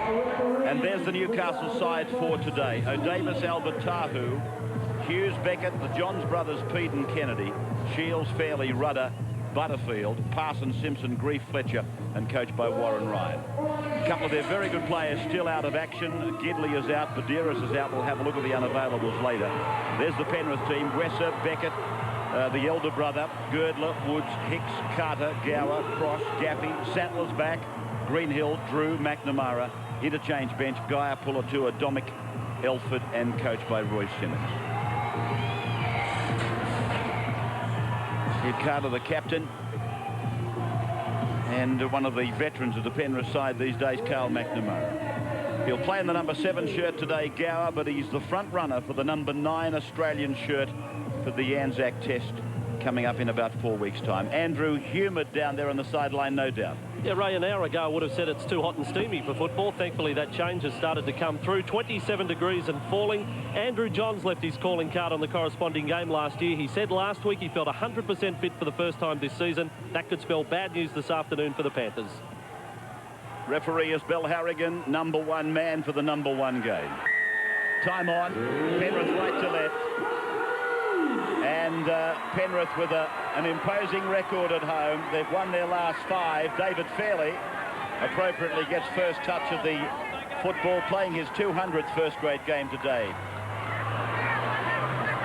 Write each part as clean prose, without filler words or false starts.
And there's the Newcastle side for today. O'Davis, Albert Tahu, Hughes, Beckett, the Johns brothers, Pete and Kennedy, Shields, Fairley, Rudder, Butterfield, Parsons, Simpson, Grief, Fletcher, and coached by Warren Ryan. A couple of their very good players still out of action. Gidley is out, Badeiras is out. We'll have a look at the unavailables later. There's the Penrith team: Wesser, Beckett, the elder brother, Girdler, Woods, Hicks, Carter, Gower, Cross, Gaffey, Sattler's back, Greenhill, Drew, McNamara. Interchange bench: Geyer, Pulatua, Domick, Elford, and coached by Roy Simmons. Ed Carter, the captain, and one of the veterans of the Penrith side these days, Carl McNamara. He'll play in the number 7 shirt today, Gower, but he's the front runner for the number 9 Australian shirt for the Anzac Test coming up in about 4 weeks' time. Andrew, humoured down there on the sideline, no doubt. Yeah, Ray, an hour ago I would have said it's too hot and steamy for football. Thankfully, that change has started to come through. 27 degrees and falling. Andrew Johns left his calling card on the corresponding game last year. He said last week he felt 100% fit for the first time this season. That could spell bad news this afternoon for the Panthers. Referee is Bell Harrigan, number 1 man for the number 1 game. Time on. Penrith right to left. And Penrith with an imposing record at home. They've won their last 5. David Fairley appropriately gets first touch of the football, playing his 200th first-grade game today.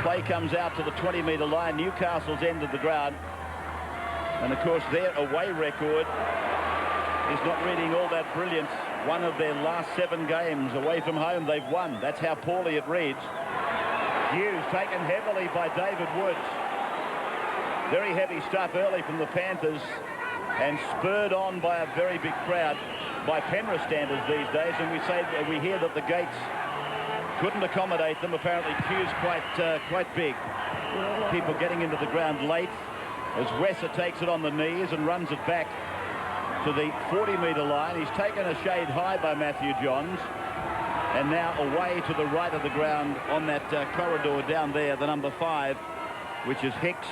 Play comes out to the 20-metre line, Newcastle's end of the ground. And, of course, their away record is not reading all that brilliant. One of their last 7 games away from home they've won. That's how poorly it reads. Hughes taken heavily by David Woods. Very heavy stuff early from the Panthers, and spurred on by a very big crowd by Penrith standards these days. And we hear that the gates couldn't accommodate them. Apparently queues quite big. People getting into the ground late as Wesser takes it on the knees and runs it back to the 40-metre line. He's taken a shade high by Matthew Johns. And now away to the right of the ground on that corridor down there, the number 5, which is Hicks.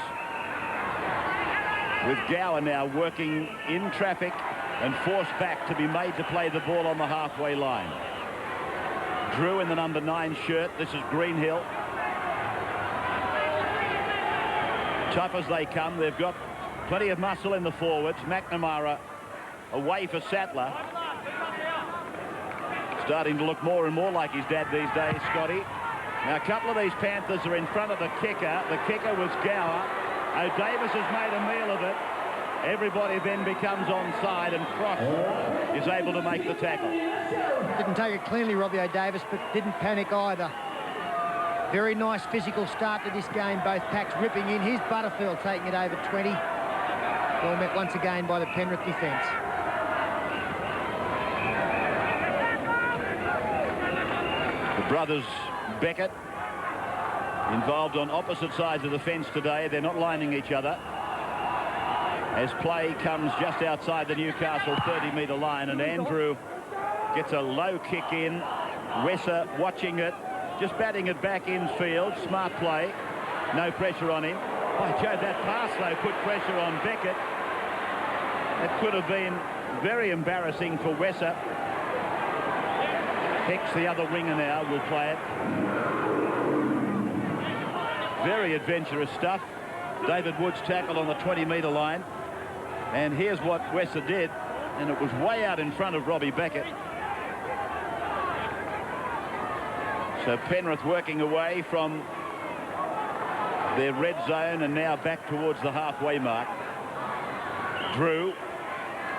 With Gower now working in traffic and forced back to be made to play the ball on the halfway line. Drew in the number 9 shirt. This is Greenhill. Tough as they come. They've got plenty of muscle in the forwards. McNamara away for Sattler. Starting to look more and more like his dad these days, Scotty. Now, a couple of these Panthers are in front of the kicker. The kicker was Gower. O'Davis has made a meal of it. Everybody then becomes onside, and Cross is able to make the tackle. Didn't take it cleanly, Robbie O'Davis, but didn't panic either. Very nice physical start to this game. Both packs ripping in. Here's Butterfield taking it over 20. Well met once again by the Penrith defence. The brothers Beckett involved on opposite sides of the fence today. They're not lining each other as play comes just outside the Newcastle 30-metre line, and Andrew gets a low kick in. Wesser watching it, just batting it back infield. Smart play, no pressure on him. By Jove, that pass though put pressure on Beckett. That could have been very embarrassing for Wesser. Hicks, the other winger now, will play it. Very adventurous stuff. David Woods tackled on the 20-metre line. And here's what Wesser did, and it was way out in front of Robbie Beckett. So Penrith working away from their red zone and now back towards the halfway mark. Drew,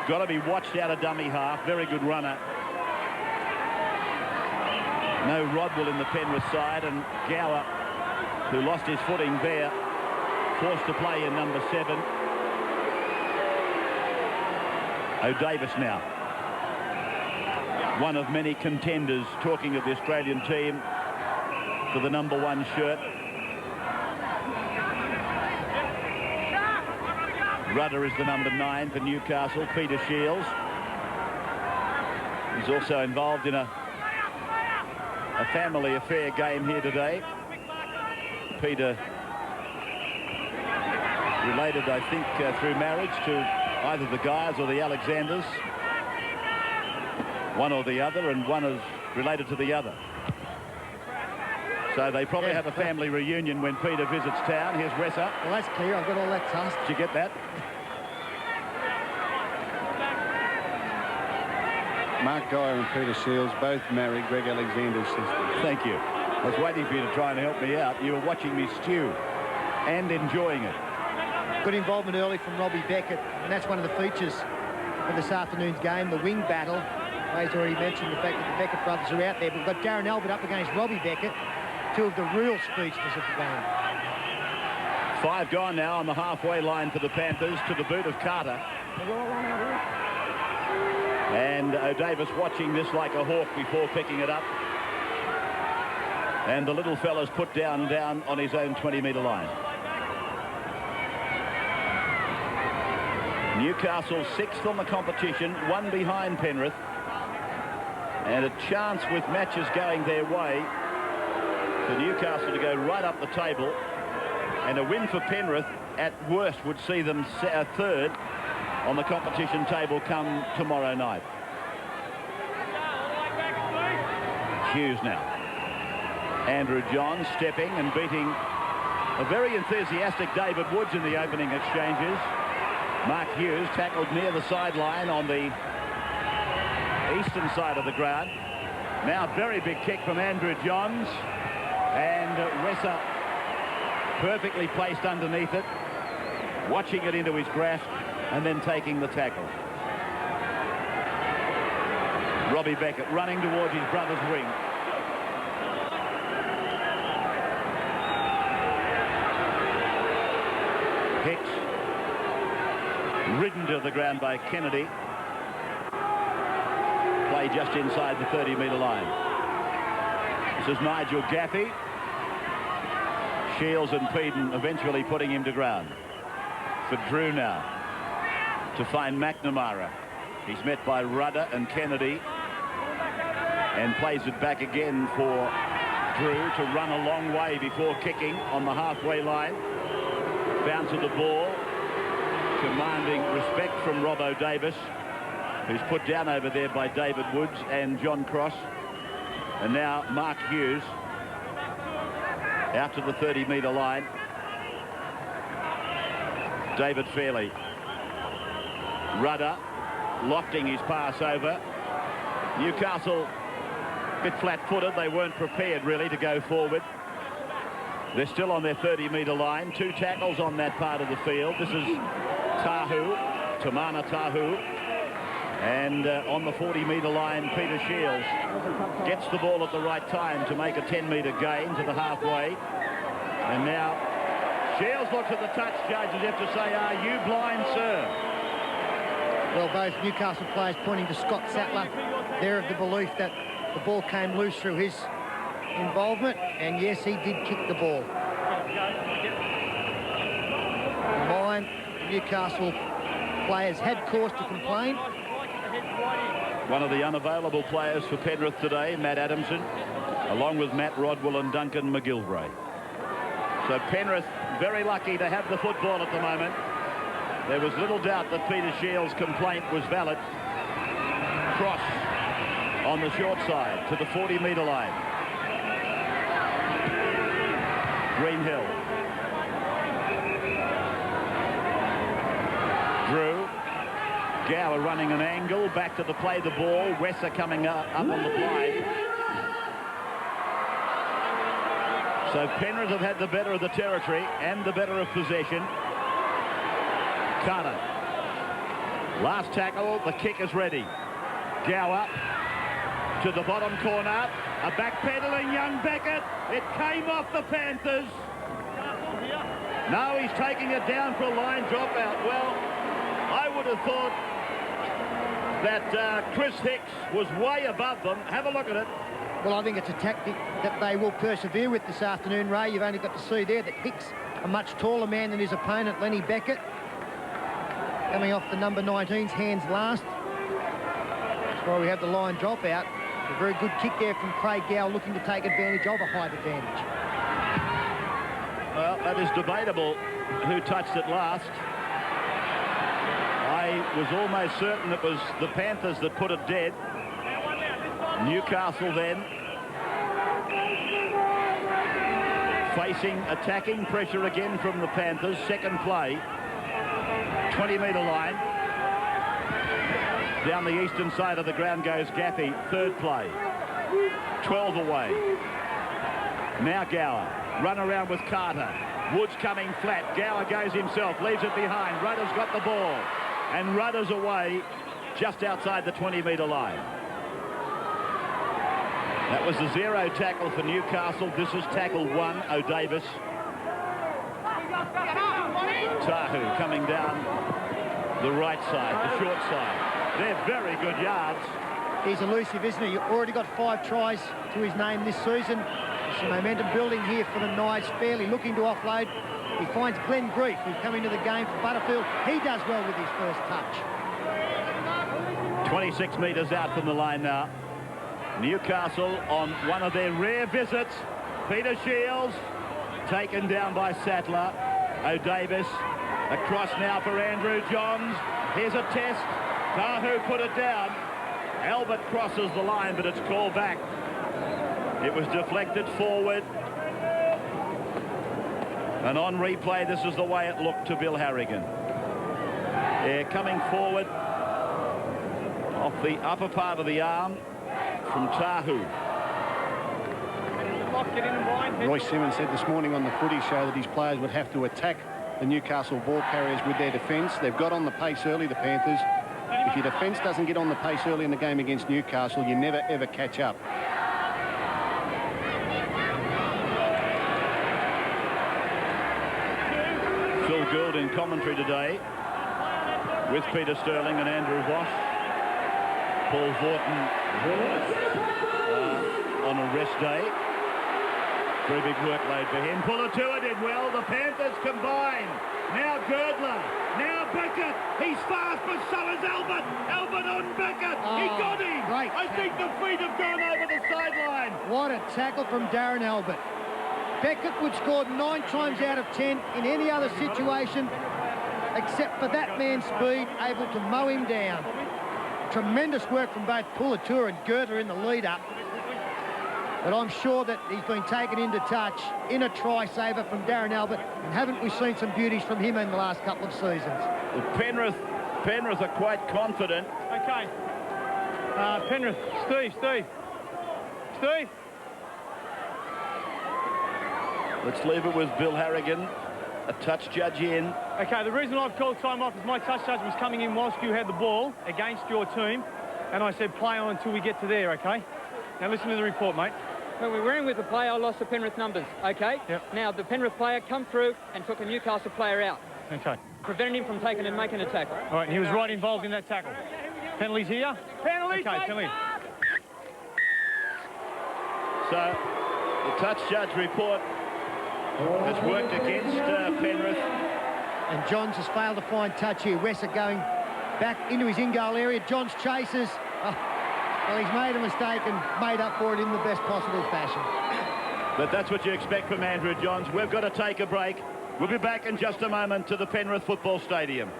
got to be watched out of dummy half. Very good runner. No Rodwell in the Penrith side, and Gower, who lost his footing there, forced to play in number 7. O'Davis now, one of many contenders, talking of the Australian team, for the number 1 shirt. Rudder is the number 9 for Newcastle. Peter Shields. He's also involved in a family affair game here today. Peter, related, I think, through marriage to either the Guyers or the Alexanders. one or the other, and one is related to the other. So they probably have a family reunion when Peter visits town. Here's Wesser. Well, that's clear. I've got all that task. Did you get that? Mark Dyer and Peter Shields both married Greg Alexander's sister. Thank you. I was waiting for you to try and help me out. You were watching me stew and enjoying it. Good involvement early from Robbie Beckett, and that's one of the features of this afternoon's game, the wing battle. Ray's already mentioned the fact that the Beckett brothers are out there. We've got Darren Albert up against Robbie Beckett, two of the real speedsters of the game. 5 gone now on the halfway line for the Panthers, to the boot of Carter. And O'Davis watching this like a hawk before picking it up. And the little fella's put down on his own 20-metre line. Newcastle 6th on the competition, 1 behind Penrith. And a chance with matches going their way for Newcastle to go right up the table. And a win for Penrith at worst would see them 3rd on the competition table come tomorrow night. Hughes now. Andrew Johns stepping and beating a very enthusiastic David Woods in the opening exchanges. Mark Hughes tackled near the sideline on the eastern side of the ground. Now very big kick from Andrew Johns, and Wesser perfectly placed underneath it, watching it into his grasp and then taking the tackle. Robbie Beckett running towards his brother's wing. Hicks ridden to the ground by Kennedy. Play just inside the 30-metre line. This is Nigel Gaffey. Shields and Peden eventually putting him to ground. For Drew now to find McNamara. He's met by Rudder and Kennedy, and plays it back again for Drew to run a long way before kicking on the halfway line. Bounce of the ball, commanding respect from Robbo Davis, who's put down over there by David Woods and John Cross. And now Mark Hughes out to the 30-metre line. David Fairley. Rudder lofting his pass over. Newcastle a bit flat-footed. They weren't prepared really to go forward. They're still on their 30-metre line. 2 tackles on that part of the field. This is Tamana Tahu. And on the 40-metre line, Peter Shields gets the ball at the right time to make a 10-metre gain to the halfway. And now Shields looks at the touch judge as if to say, "Are you blind, sir?" Well, both Newcastle players pointing to Scott Sattler. They're of the belief that the ball came loose through his involvement, and yes, he did kick the ball. Mine, Newcastle players had cause to complain. One of the unavailable players for Penrith today, Matt Adamson, along with Matt Rodwell and Duncan McGilvray. So Penrith very lucky to have the football at the moment. There was little doubt that Peter Shields' complaint was valid. Cross on the short side to the 40-metre line. Greenhill. Drew. Gower running an angle, back to the play the ball. Wesser coming up on the play. So Penrith have had the better of the territory and the better of possession. Carter. Last tackle, the kick is ready. Gower to the bottom corner. A backpedaling young Beckett. It came off the Panthers. Now he's taking it down for a line dropout. Well, I would have thought that Chris Hicks was way above them. Have a look at it. Well, I think it's a tactic that they will persevere with this afternoon, Ray. You've only got to see there that Hicks, a much taller man than his opponent, Lenny Beckett, coming off the number 19's hands last. That's why we have the line dropout. A very good kick there from Craig Gow, looking to take advantage of a height advantage. Well, that is debatable who touched it last. I was almost certain it was the Panthers that put it dead. Newcastle then facing attacking pressure again from the Panthers. Second play, 20-metre line. Down the eastern side of the ground goes Gaffey. Third play, 12 away. Now Gower, run around with Carter. Woods coming flat. Gower goes himself, leaves it behind. Rudder's got the ball, and Rudder's away just outside the 20-metre line. That was the 0 tackle for Newcastle. This is tackle 1, O'Davis. Tahu coming down the right side, the short side. They're very good yards. He's elusive, isn't he? Already got 5 tries to his name this season. Some momentum building here for the Knights. Fairly looking to offload. He finds Glenn Grief, who's come into the game for Butterfield. He does well with his first touch. 26 metres out from the line now. Newcastle on one of their rare visits. Peter Shields taken down by Sattler. O'Davis across now for Andrew Johns. Here's a test. Tahu put it down. Albert crosses the line, but it's called back. It was deflected forward. And on replay, this is the way it looked to Bill Harrigan. They're coming forward off the upper part of the arm from Tahu. Royce Simmons said this morning on the footy show that his players would have to attack the Newcastle ball carriers with their defence. They've got on the pace early, the Panthers. If your defence doesn't get on the pace early in the game against Newcastle, you never, ever catch up. Phil Gould in commentary today with Peter Sterling and Andrew Voss. Paul Vorton on a rest day. Very big workload for him. Pulatua did well. The Panthers combine. Now Girdler. Now Beckett. He's fast, but so is Albert. Albert on Beckett. He got him. Great I think the feet have gone over the sideline. What a tackle from Darren Albert. Beckett would score 9 times out of 10 in any other situation except for that man's speed, able to mow him down. Tremendous work from both Pulatua and Girdler in the lead-up. But I'm sure that he's been taken into touch in a try-saver from Darren Albert. And haven't we seen some beauties from him in the last couple of seasons? Well, Penrith are quite confident. Okay. Penrith. Steve. Let's leave it with Bill Harrigan, a touch judge in. Okay, the reason I've called time off is my touch judge was coming in whilst you had the ball against your team. And I said play on until we get to there, okay? Now listen to the report, mate. When we were in with the player, I lost the Penrith numbers, okay? Yep. Now, the Penrith player come through and took a Newcastle player out. Okay. Prevented him from taking and making a tackle. All right, he was right involved in that tackle. Penalties here? Penalties! Okay, penalty. So, the touch judge report has worked against Penrith. And Johns has failed to find touch here. Wesser going back into his in-goal area. Johns chases. Well, he's made a mistake and made up for it in the best possible fashion. But that's what you expect from Andrew Johns. We've got to take a break. We'll be back in just a moment to the Penrith Football Stadium.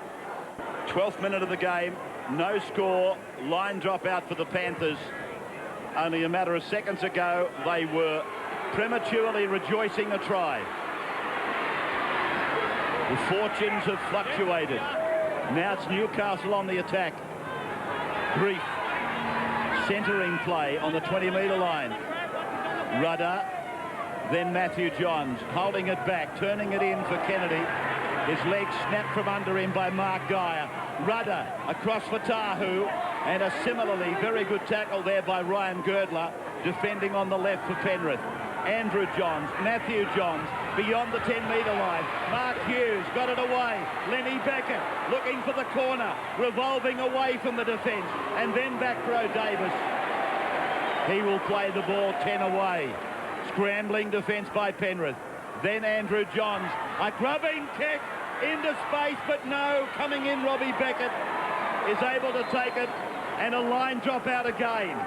12th minute of the game. No score. Line drop out for the Panthers. Only a matter of seconds ago, they were prematurely rejoicing a try. The fortunes have fluctuated. Now it's Newcastle on the attack. Grief. Centering play on the 20-metre line. Rudder, then Matthew Johns, holding it back, turning it in for Kennedy. His leg snapped from under him by Mark Geyer. Rudder across for Tahu, and a similarly very good tackle there by Ryan Girdler, defending on the left for Penrith. Andrew Johns, Matthew Johns, beyond the 10-metre line. Mark Hughes got it away. Lenny Beckett looking for the corner, revolving away from the defence, and then back for O'Davis. He will play the ball 10 away. Scrambling defence by Penrith. Then Andrew Johns, a grubbing kick into space, but no, coming in Robbie Beckett is able to take it, and a line drop out again.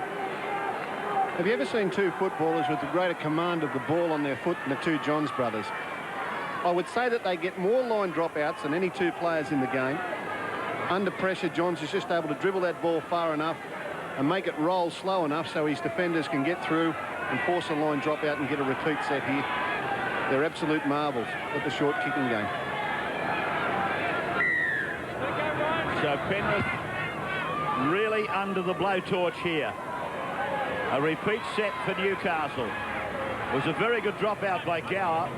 Have you ever seen two footballers with the greater command of the ball on their foot than the two Johns brothers? I would say that they get more line dropouts than any two players in the game. Under pressure, Johns is just able to dribble that ball far enough and make it roll slow enough so his defenders can get through and force a line drop out and get a repeat set here. They're absolute marvels at the short kicking game. So Penrith really under the blowtorch here. A repeat set for Newcastle. It was a very good dropout by Gower.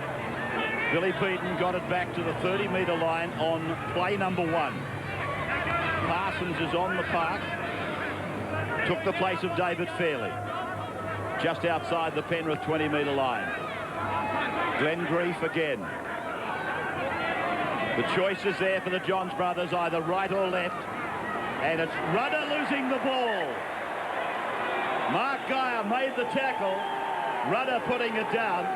Billy Peden got it back to the 30-metre line on play number 1. Parsons is on the park. Took the place of David Fairley. Just outside the Penrith 20-metre line. Glenn Grief again. The choice is there for the Johns brothers, either right or left. And it's Rudder losing the ball. Mark Geyer made the tackle. Rudder putting it down.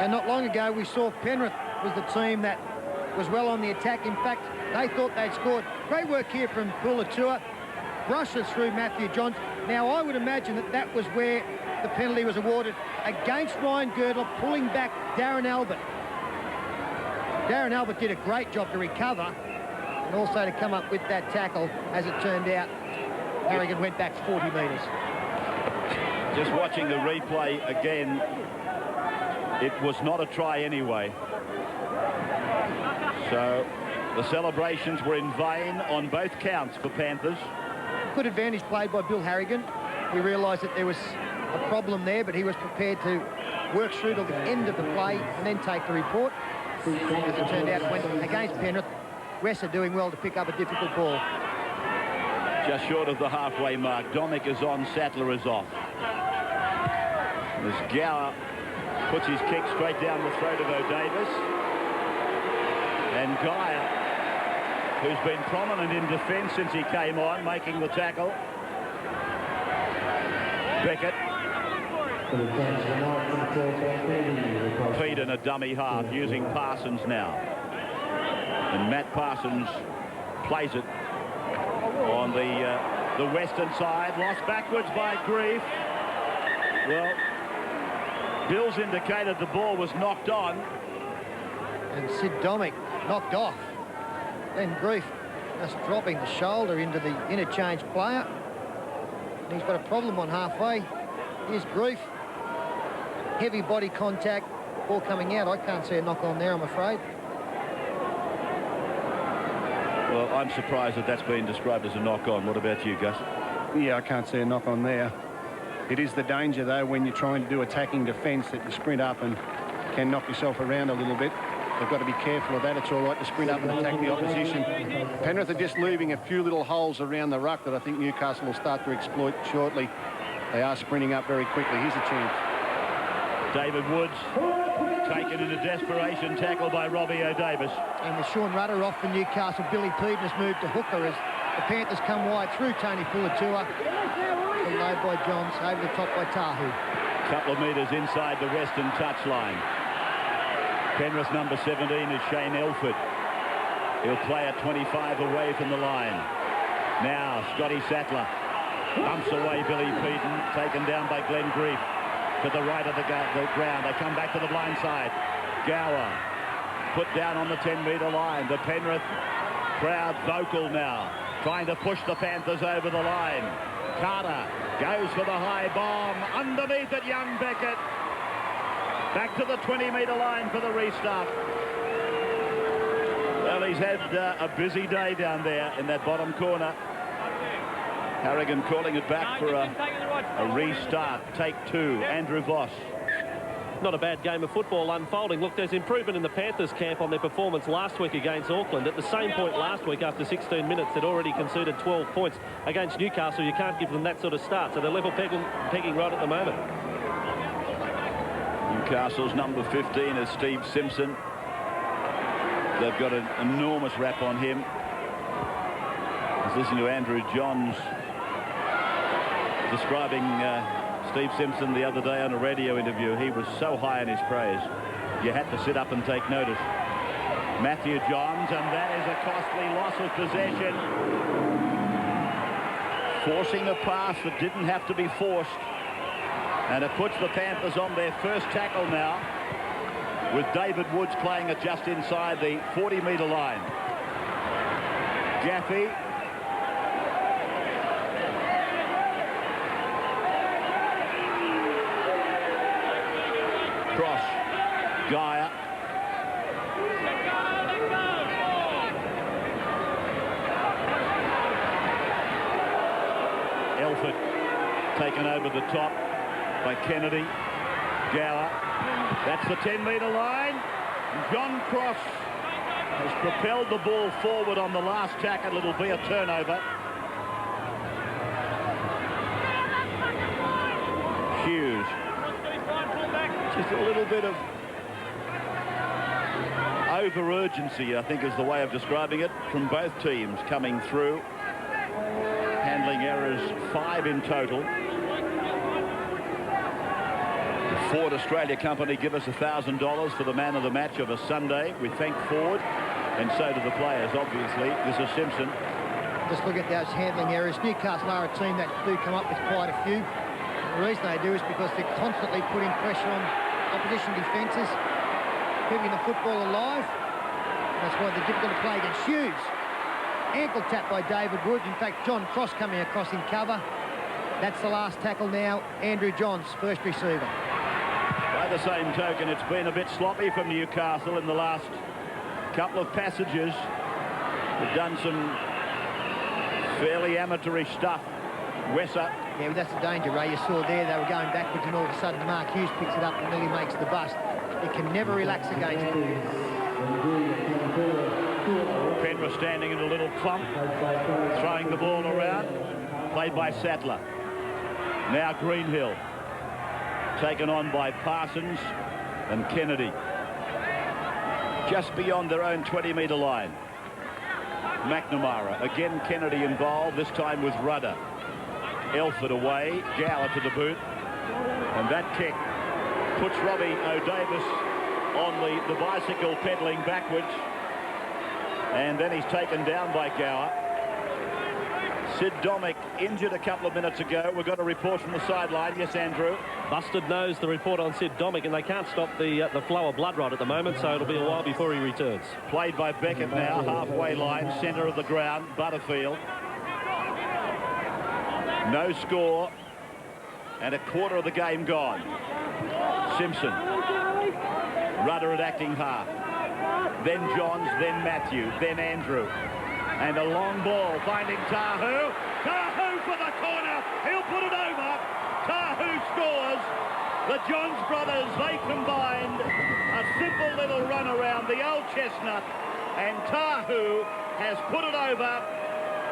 And not long ago, we saw Penrith was the team that was well on the attack. In fact, they thought they'd scored. Great work here from Pulatua. Brushes through Matthew Johns. Now, I would imagine that that was where the penalty was awarded against Ryan Girdler, pulling back Darren Albert. Darren Albert did a great job to recover and also to come up with that tackle. As it turned out, Harrigan went back 40 metres. Just watching the replay again, it was not a try anyway. So the celebrations were in vain on both counts for Panthers. Good advantage played by Bill Harrigan. We realised that there was a problem there, but he was prepared to work through to the end of the play and then take the report. As it turned out, it went against Penrith. West are doing well to pick up a difficult ball. Just short of the halfway mark. Domick is on, Sattler is off. As Gower puts his kick straight down the throat of O'Davis. And Geyer, who's been prominent in defence since he came on, making the tackle. Beckett. Peden a dummy half, using Parsons now. And Matt Parsons plays it on the western side. Lost backwards by Grief. Well, Bill's indicated the ball was knocked on. And Sid Domick knocked off. Then Grief just dropping the shoulder into the interchange player. And he's got a problem on halfway. Here's Grief. Heavy body contact. Ball coming out. I can't see a knock on there, I'm afraid. Well, I'm surprised that that's been described as a knock on. What about you, Gus? Yeah, I can't see a knock on there. It is the danger, though, when you're trying to do attacking defence, that you sprint up and can knock yourself around a little bit. They've got to be careful of that. It's all right to sprint up and attack the opposition. Penrith are just leaving a few little holes around the ruck that I think Newcastle will start to exploit shortly. They are sprinting up very quickly. Here's a chance. David Woods taken in a desperation tackle by Robbie O'Davis. And with Sean Rudder off for Newcastle, Billy Peden has moved to hooker as the Panthers come wide through Tony Pulatua. Low by Johns, over the top by Tahu. Couple of metres inside the western touchline. Penrith number 17 is Shane Elford. He'll play at 25 away from the line. Now Scotty Sattler bumps away Billy Peden, taken down by Glenn Grief. To the right of the ground. They come back to the blind side. Gower put down on the 10-metre line. The Penrith crowd vocal now, trying to push the Panthers over the line. Carter goes for the high bomb. Underneath it, young Beckett. Back to the 20-metre line for the restart. Well, he's had a busy day down there in that bottom corner. Harrigan calling it back for a restart. Take 2. Andrew Voss. Not a bad game of football unfolding. Look, there's improvement in the Panthers camp on their performance last week against Auckland. At the same point last week, after 16 minutes, they'd already conceded 12 points. Against Newcastle, you can't give them that sort of start. So they're level pegging right at the moment. Newcastle's number 15 is Steve Simpson. They've got an enormous rap on him. I was listening to Andrew Johns describing Steve Simpson the other day on a radio interview. He was so high in his praise, you had to sit up and take notice. Matthew Johns, and that is a costly loss of possession. Forcing a pass that didn't have to be forced. And it puts the Panthers on their first tackle now, with David Woods playing it just inside the 40-metre line. Jaffe Cross. Geyer. Elford taken over the top by Kennedy. Gower. That's the 10-metre line. And John Cross has propelled the ball forward on the last tackle. It'll be a turnover. Hughes. Just a little bit of over-urgency, I think is the way of describing it, from both teams coming through. Handling errors, 5 in total. The Ford Australia Company give us $1,000 for the man of the match of a Sunday. We thank Ford, and so do the players, obviously. This is Simpson. Just look at those handling errors. Newcastle are a team that do come up with quite a few. The reason they do is because they're constantly putting pressure on opposition defences, keeping the football alive. That's why they're difficult to play against. Hughes. Ankle tap by David Wood. In fact, John Cross coming across in cover. That's the last tackle now. Andrew Johns, first receiver. By the same token, it's been a bit sloppy from Newcastle in the last couple of passages. They've done some fairly amateurish stuff. Wesser. Yeah, well, that's the danger, Ray. You saw there they were going backwards and all of a sudden Mark Hughes picks it up and nearly makes the bust. It can never relax against him. Penrith standing in a little clump, throwing the ball around. Played by Sattler. Now Greenhill. Taken on by Parsons and Kennedy. Just beyond their own 20-metre line. McNamara. Again Kennedy involved, this time with Rudder. Elford away, Gower to the boot, and that kick puts Robbie O'Davis on the bicycle pedaling backwards, and then he's taken down by Gower. Sid Domick injured a couple of minutes ago. We've got a report from the sideline. Yes, Andrew. Busted nose, the report on Sid Domick, and they can't stop the flow of blood right at the moment, so it'll be a while before he returns. Played by Beckett now, halfway line, centre of the ground, Butterfield. No score, and a quarter of the game gone. Simpson. Rudder at acting half. Then Johns, then Matthew, then Andrew. And a long ball finding Tahu. Tahu for the corner. He'll put it over. Tahu scores. The Johns brothers, they combined. A simple little run around the old chestnut. And Tahu has put it over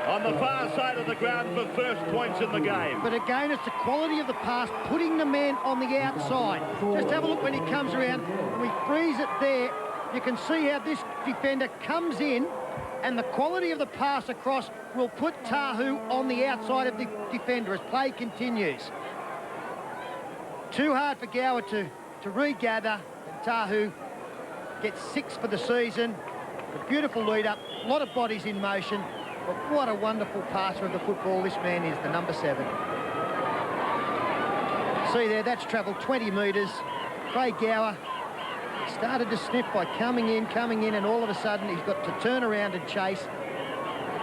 on the far side of the ground for first points in the game. But again, it's the quality of the pass, putting the man on the outside. Just have a look when he comes around. We freeze it there. You can see how this defender comes in, and the quality of the pass across will put Tahu on the outside of the defender as play continues. Too hard for Gower to regather, and Tahu gets 6 for the season. A beautiful lead up, a lot of bodies in motion. But what a wonderful passer of the football this man is, the number 7. See there, that's travelled 20 metres. Craig Gower started to sniff by coming in, and all of a sudden he's got to turn around and chase.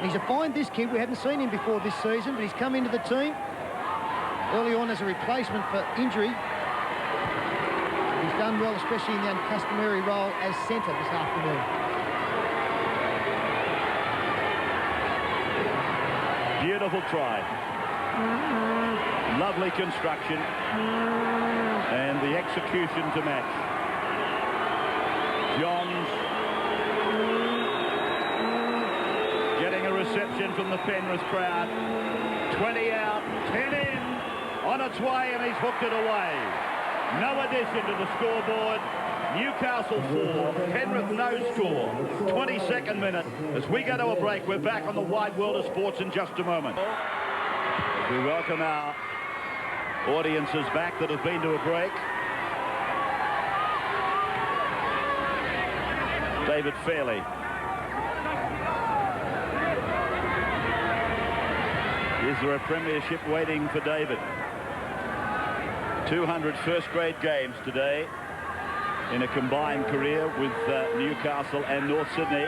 He's a fine, this kid. We haven't seen him before this season, but he's come into the team early on as a replacement for injury. He's done well, especially in the uncustomary role as centre this afternoon. Beautiful try. Lovely construction. And the execution to match. Johns getting a reception from the Penrith crowd. 20 out, 10 in. On its way, and he's hooked it away. No addition to the scoreboard. Newcastle 4, Penrith no score. 22nd minute. As we go to a break, we're back on the wide world of sports in just a moment. We welcome our audiences back that have been to a break. David Fairley. Is there a premiership waiting for David? 200 first-grade games today in a combined career with Newcastle and North Sydney.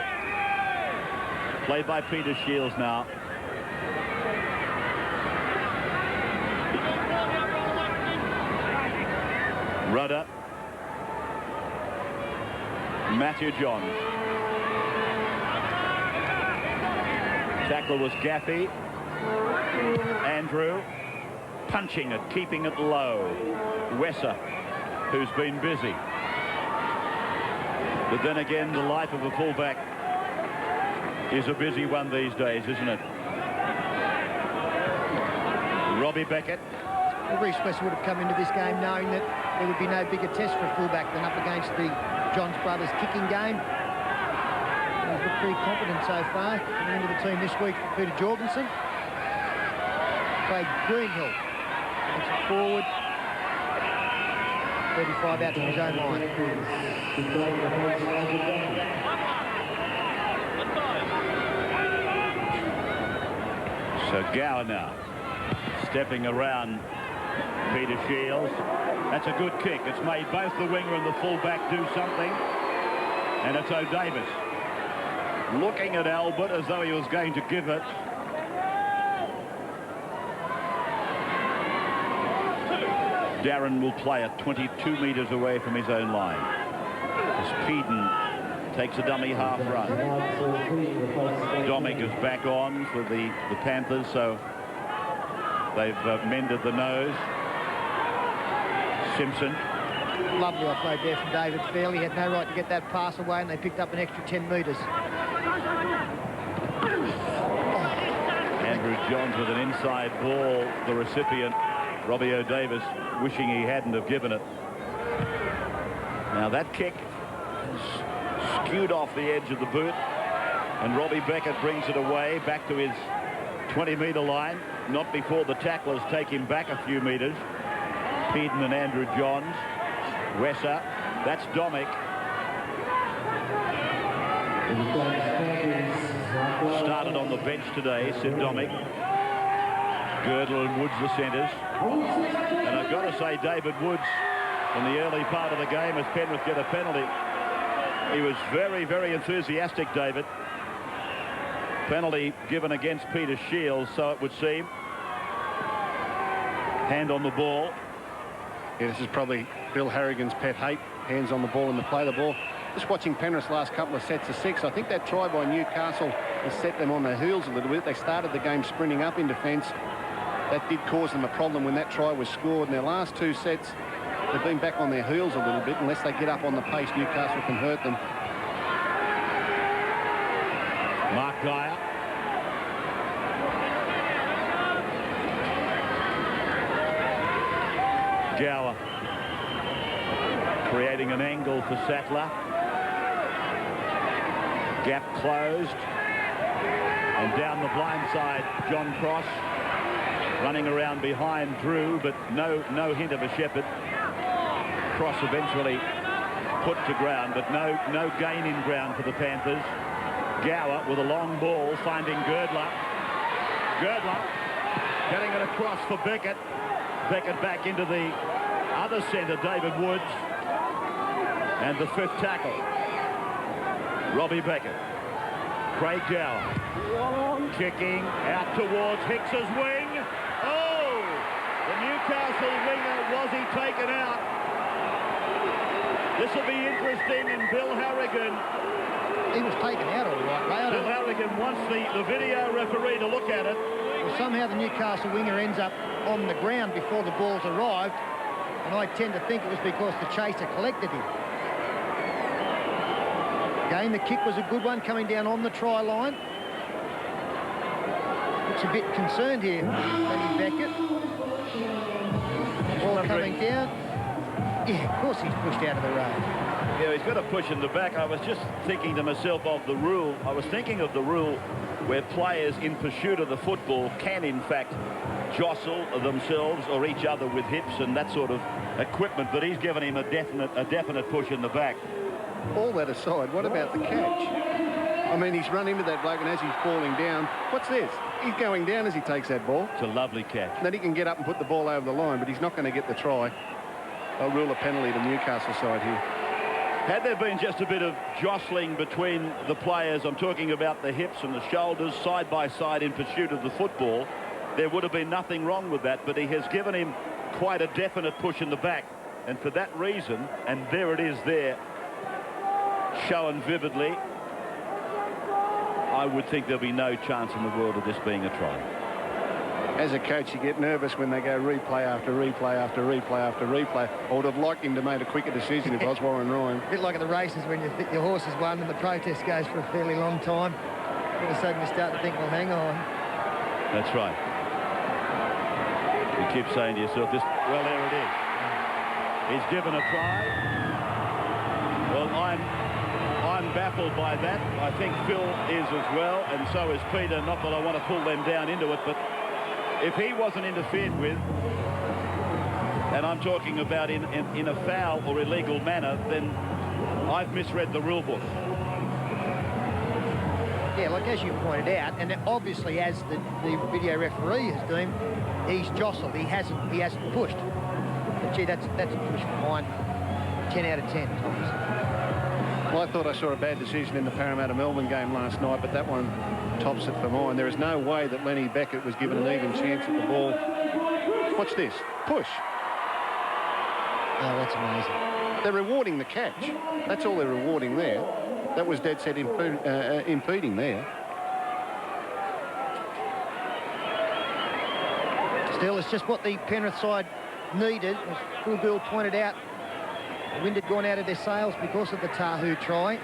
Played by Peter Shields now. Rudder. Matthew Johns. Tackler was Gaffey. Andrew punching it, keeping it low. Wesser, who's been busy. But then again, the life of a fullback is a busy one these days, isn't it? Robbie Beckett. Reece Wesser would have come into this game knowing that there would be no bigger test for a fullback than up against the Johns brothers kicking game. He's looked pretty competent so far. Coming into the team this week for Peter Jorgensen. Craig Greenhill takes it forward. 35 out from his own line. So Gower now stepping around Peter Shields. That's a good kick. It's made both the winger and the fullback do something. And it's O'Davis looking at Albert as though he was going to give it. Darren will play it 22 metres away from his own line. As Peden takes a dummy half run. Domick is back on for the Panthers, so they've mended the nose. Simpson. Lovely offload there from David Fairley. He had no right to get that pass away, and they picked up an extra 10 metres. Andrew Johns with an inside ball. The recipient, Robbie O'Davis, wishing he hadn't have given it. Now that kick skewed off the edge of the boot, and Robbie Beckett brings it away back to his 20-metre line. Not before the tacklers take him back a few metres. Peden and Andrew Johns. Wesser. That's Domick. Started on the bench today, Sid Domick. Girdle and Woods the centres. And I've got to say, David Woods, in the early part of the game, as Penrith get a penalty, he was very, very enthusiastic, David. Penalty given against Peter Shields, so it would seem. Hand on the ball. Yeah, this is probably Bill Harrigan's pet hate. Hands on the ball and the play the ball. Just watching Penrith's last couple of sets of 6, I think that try by Newcastle has set them on their heels a little bit. They started the game sprinting up in defence. That did cause them a problem when that try was scored. In their last 2 sets, they've been back on their heels a little bit. Unless they get up on the pace, Newcastle can hurt them. Mark Geyer. Gower creating an angle for Sattler. Gap closed. And down the blind side, John Cross running around behind Drew, but no hint of a shepherd. Cross eventually put to ground, but no gain in ground for the Panthers. Gower with a long ball finding Girdler. Girdler getting it across for Beckett. Beckett back into the other centre, David Woods. And the 5th tackle. Robbie Beckett. Craig Gower. Kicking out towards Hicks's wing. Oh! The Newcastle winger, was he taken out? This will be interesting, and Bill Harrigan. He was taken out all right, Ray. Bill Harrigan wants the video referee to look at it. Well, somehow the Newcastle winger ends up on the ground before the ball's arrived, and I tend to think it was because the chaser collected him. Again, the kick was a good one coming down on the try line. Looks a bit concerned here, Danny Beckett. Ball coming down. Yeah, of course he's pushed out of the road. Yeah, he's got a push in the back. I was just thinking to myself of the rule. I was thinking of the rule where players in pursuit of the football can, in fact, jostle themselves or each other with hips and that sort of equipment, but he's given him a definite push in the back. All that aside, what about the catch? I mean, he's run into that bloke, and as he's falling down, what's this? He's going down as he takes that ball. It's a lovely catch. Then he can get up and put the ball over the line, but he's not going to get the try. They'll rule a penalty to Newcastle side here. Had there been just a bit of jostling between the players, I'm talking about the hips and the shoulders side by side in pursuit of the football, there would have been nothing wrong with that, but he has given him quite a definite push in the back, and for that reason, and there it is there, shown vividly, I would think there'll be no chance in the world of this being a try. As a coach, you get nervous when they go replay after replay after replay after replay. I would have liked him to make a quicker decision if I was Warren Ryan. A bit like at the races when you think your horse has won and the protest goes for a fairly long time. All of a sudden you start to think, well, hang on. That's right. You keep saying to yourself, well, there it is. He's given a try. Well, I'm baffled by that. I think Phil is as well, and so is Peter. Not that I want to pull them down into it, but if he wasn't interfered with, and I'm talking about in a foul or illegal manner, then I've misread the rule book. Yeah, like as you pointed out, and obviously as the video referee has deemed, he's jostled. He hasn't pushed. But gee, that's a push for mine. 10 out of 10, Thomas. Well, I thought I saw a bad decision in the Parramatta-Melbourne game last night, but that one tops it for mine. There is no way that Lenny Beckett was given an even chance at the ball. Watch this. Push. Oh, that's amazing. They're rewarding the catch. That's all they're rewarding there. That was dead set impeding there. Still, it's just what the Penrith side needed. As Phil Gould pointed out, the wind had gone out of their sails because of the Tahu try.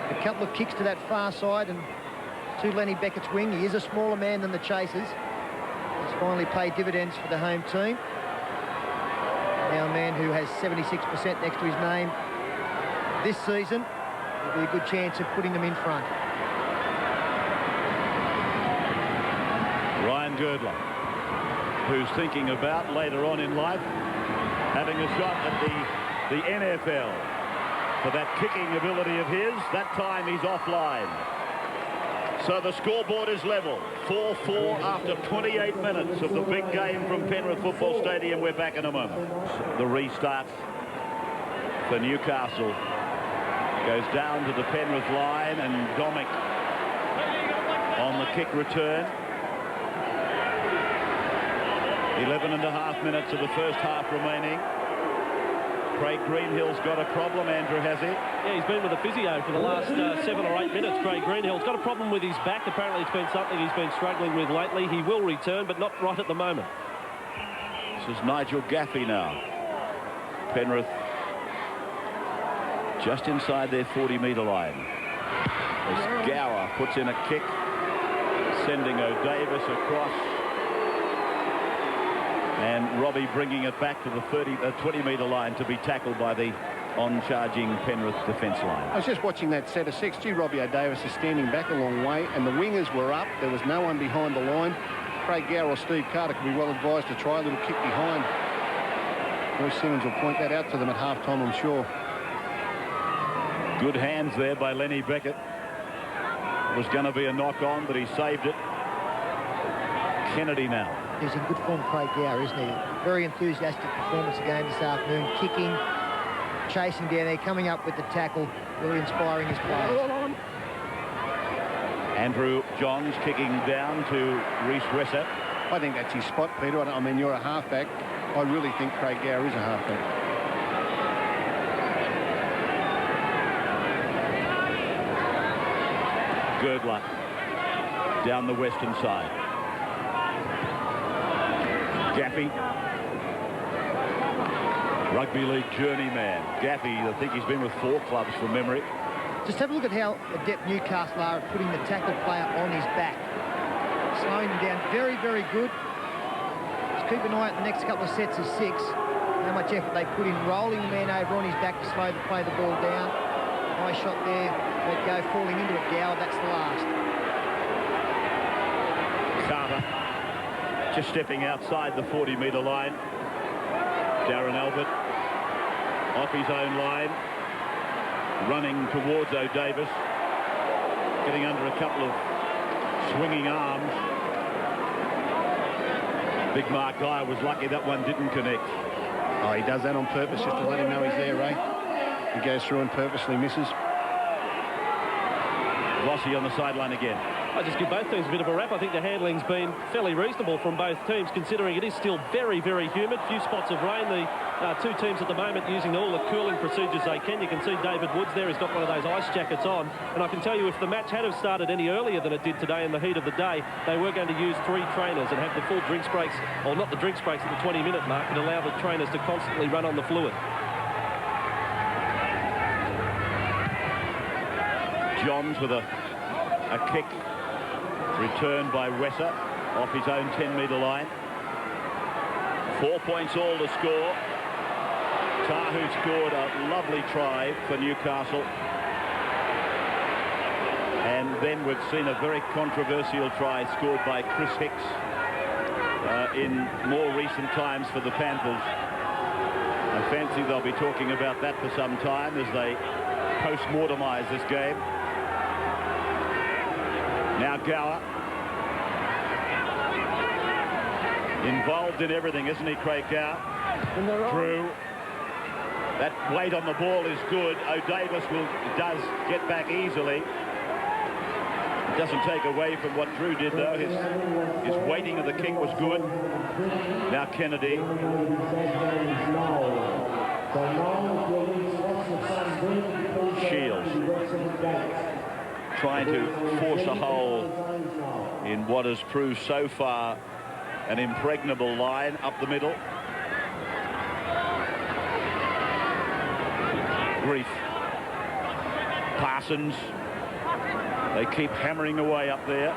A couple of kicks to that far side and to Lenny Beckett's wing. He is a smaller man than the Chasers. He's finally paid dividends for the home team. Now a man who has 76% next to his name this season. Will be a good chance of putting them in front. Ryan Girdler, who's thinking about later on in life having a shot at the NFL for that kicking ability of his. That time he's offline. So the scoreboard is level. 4-4 after 28 minutes of the big game from Penrith Football Stadium. We're back in a moment. The restart for Newcastle goes down to the Penrith line, and Domick on the kick return. 11.5 minutes of the first half remaining. Craig Greenhill's got a problem, Andrew, has he? Yeah, he's been with a physio for the last 7 or 8 minutes. Craig Greenhill's got a problem with his back. Apparently it's been something he's been struggling with lately. He will return, but not right at the moment. This is Nigel Gaffey now. Penrith just inside their 40-metre line. As Gower puts in a kick, sending O'Davis across. And Robbie bringing it back to the 20-metre line to be tackled by the on-charging Penrith defence line. I was just watching that set of 6. Gee, Robbie O'Davis is standing back a long way, and the wingers were up. There was no one behind the line. Craig Gower or Steve Carter could be well advised to try a little kick behind. Roy Simmons will point that out to them at half-time, I'm sure. Good hands there by Lenny Beckett. It was going to be a knock-on, but he saved it. Kennedy now. He's in good form, Craig Gower, isn't he? Very enthusiastic performance again this afternoon. Kicking, chasing down there, coming up with the tackle, really inspiring his players. Andrew Johns kicking down to Reece Wesser. I think that's his spot, Peter. I mean, you're a halfback. I really think Craig Gower is a halfback. Girdler down the western side. Gaffey, rugby league journeyman. Gaffey, I think he's been with 4 clubs from memory. Just have a look at how adept Newcastle are at putting the tackle player on his back. Slowing him down. Very, very good. Just keep an eye on the next couple of sets of 6. How much effort they put in rolling the man over on his back to slow the play the ball down. Nice shot there. Let go falling into it, Gower. That's the last. Carter just stepping outside the 40-metre line. Darren Albert off his own line, running towards O'Davis, getting under a couple of swinging arms. Big Mark Guy was lucky that one didn't connect. Oh, he does that on purpose just to let him know he's there, Ray. He goes through and purposely misses. Rossi on the sideline again. I just give both teams a bit of a rap. I think the handling's been fairly reasonable from both teams, considering it is still very, very humid. Few spots of rain. The two teams at the moment using all the cooling procedures they can. You can see David Woods there. He's got one of those ice jackets on. And I can tell you, if the match had have started any earlier than it did today in the heat of the day, they were going to use 3 trainers and have the full drinks breaks, or not the drinks breaks at the 20-minute mark, and allow the trainers to constantly run on the fluid. Johns with a kick returned by Wesser off his own 10-metre line. 4 points all to score. Tahu scored a lovely try for Newcastle. And then we've seen a very controversial try scored by Chris Hicks in more recent times for the Panthers. I fancy they'll be talking about that for some time as they post-mortemise this game. Now Gower. Involved in everything, isn't he, Craig Gower? Drew. That weight on the ball is good. O'Davis does get back easily. It doesn't take away from what Drew did, though. His weighting of the kick was good. Now Kennedy. Shields. Trying to force a hole in what has proved so far an impregnable line up the middle. Grief. Parsons. They keep hammering away up there.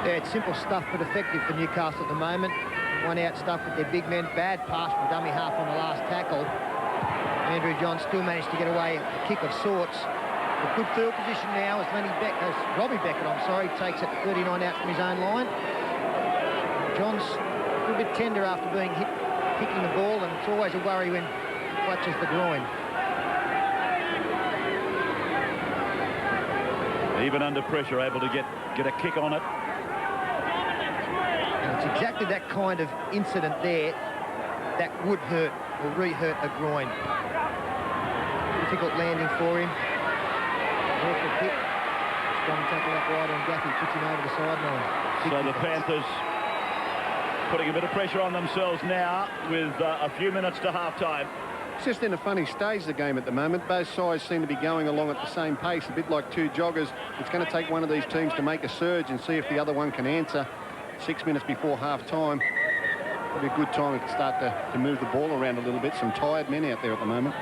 Yeah, it's simple stuff but effective for Newcastle at the moment. One out stuff with their big men. Bad pass from dummy half on the last tackle. Andrew Johns still managed to get away a kick of sorts. A good field position now as Robbie Beckett, takes it 39 out from his own line. John's a little bit tender after being hit, kicking the ball, and it's always a worry when he clutches the groin. Even under pressure, able to get a kick on it. And it's exactly that kind of incident there that would hurt or re-hurt a groin. Difficult landing for him. Awful kick. Strong tackle up right on Gaffey, puts him over the sideline. So the Panthers putting a bit of pressure on themselves now with a few minutes to half-time. It's just in a funny stage, the game at the moment. Both sides seem to be going along at the same pace, a bit like two joggers. It's going to take one of these teams to make a surge and see if the other one can answer. 6 minutes before half-time. It'll be a good time to start to move the ball around a little bit. Some tired men out there at the moment.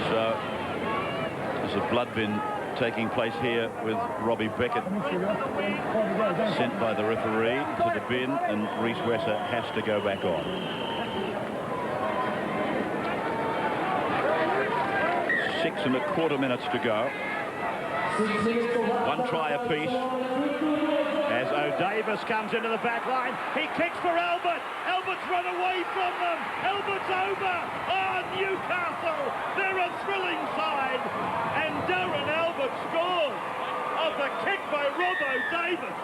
So there's a blood bin taking place here with Robbie Beckett sent by the referee to the bin, and Rhys Wesser has to go back on. 6.25 minutes to go. 1 try apiece. As O'Davis comes into the back line, he kicks for Albert. Albert's run away from them. Albert's over. Oh, Newcastle, they're a thrilling side. And Darren Albert scores off a kick by Rob O'Davis.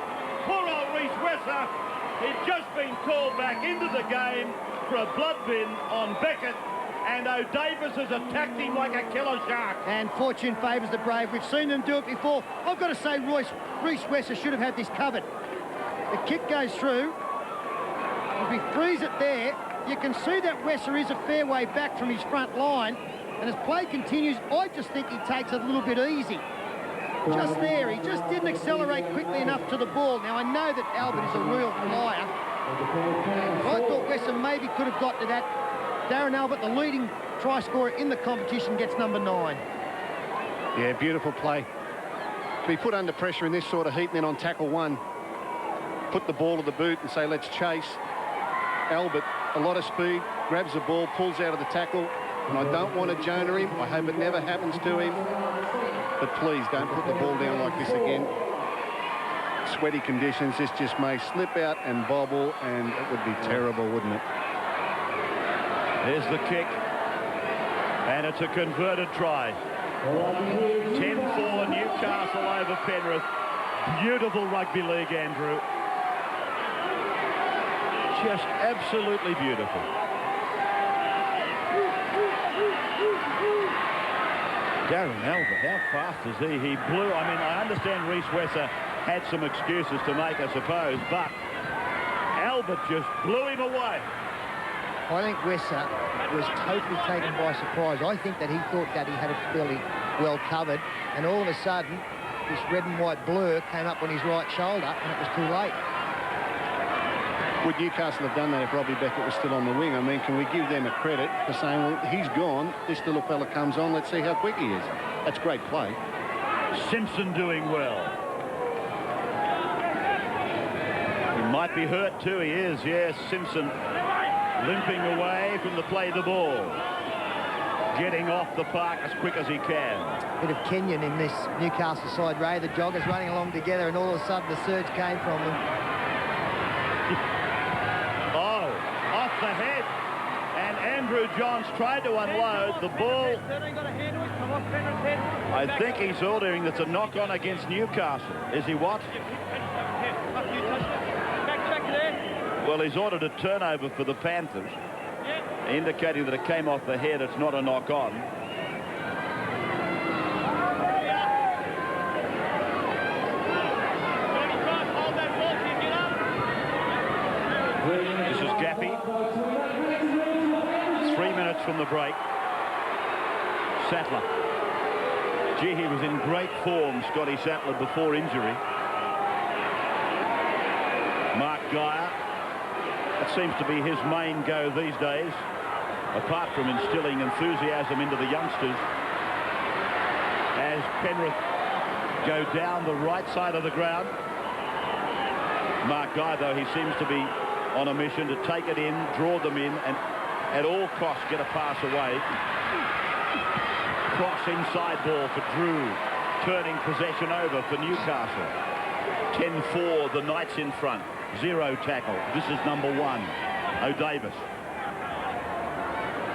Poor old Rhys Wesser. He'd just been called back into the game for a blood bin on Beckett. And O'Davis has attacked him like a killer shark. And fortune favours the brave. We've seen them do it before. I've got to say, Rhys Wesser should have had this covered. The kick goes through. If he frees it there, you can see that Wesser is a fair way back from his front line. And as play continues, I just think he takes it a little bit easy. Just there, he just didn't accelerate quickly enough to the ball. Now, I know that Albert is a real flyer. I thought Wesser maybe could have got to that. Darren Albert, the leading try scorer in the competition, gets number 9. Yeah, beautiful play. To be put under pressure in this sort of heat and then on tackle 1, put the ball to the boot and say, let's chase. Albert, a lot of speed, grabs the ball, pulls out of the tackle, and I don't want to Jonah him. I hope it never happens to him. But please don't put the ball down like this again. Sweaty conditions, this just may slip out and bobble, and it would be terrible, wouldn't it? There's the kick, and it's a converted try. 10-4 Newcastle over Penrith. Beautiful rugby league, Andrew. Just absolutely beautiful. Darren Albert, how fast is he? He blew. I mean, I understand Reece Wesser had some excuses to make, I suppose, but Albert just blew him away. I think Wesser was totally taken by surprise. I think that he thought that he had it fairly well covered, and all of a sudden, this red and white blur came up on his right shoulder, and it was too late. Would Newcastle have done that if Robbie Beckett was still on the wing? I mean, can we give them a credit for saying, well, he's gone, this little fella comes on, let's see how quick he is. That's great play. Simpson doing well. He might be hurt too, he is, yes. Simpson limping away from the play the ball. Getting off the park as quick as he can. Bit of Kenyon in this Newcastle side, Ray. The joggers running along together, and all of a sudden the surge came from them. Oh, off the head. And Andrew Johns tried to unload the ball. I think he's ordering that's a knock-on against Newcastle. Is he what? Well, he's ordered a turnover for the Panthers, indicating that it came off the head. It's not a knock-on. This is Gaffey. 3 minutes from the break. Sattler. Gee, he was in great form, Scotty Sattler, before injury. Mark Geyer. That seems to be his main go these days, apart from instilling enthusiasm into the youngsters. As Penrith go down the right side of the ground. Mark Geyer, though, he seems to be on a mission to take it in, draw them in, and at all costs get a pass away. Cross inside ball for Drew, turning possession over for Newcastle. 10-4, the Knights in front. 0 tackle. This is number 1. O'Davis.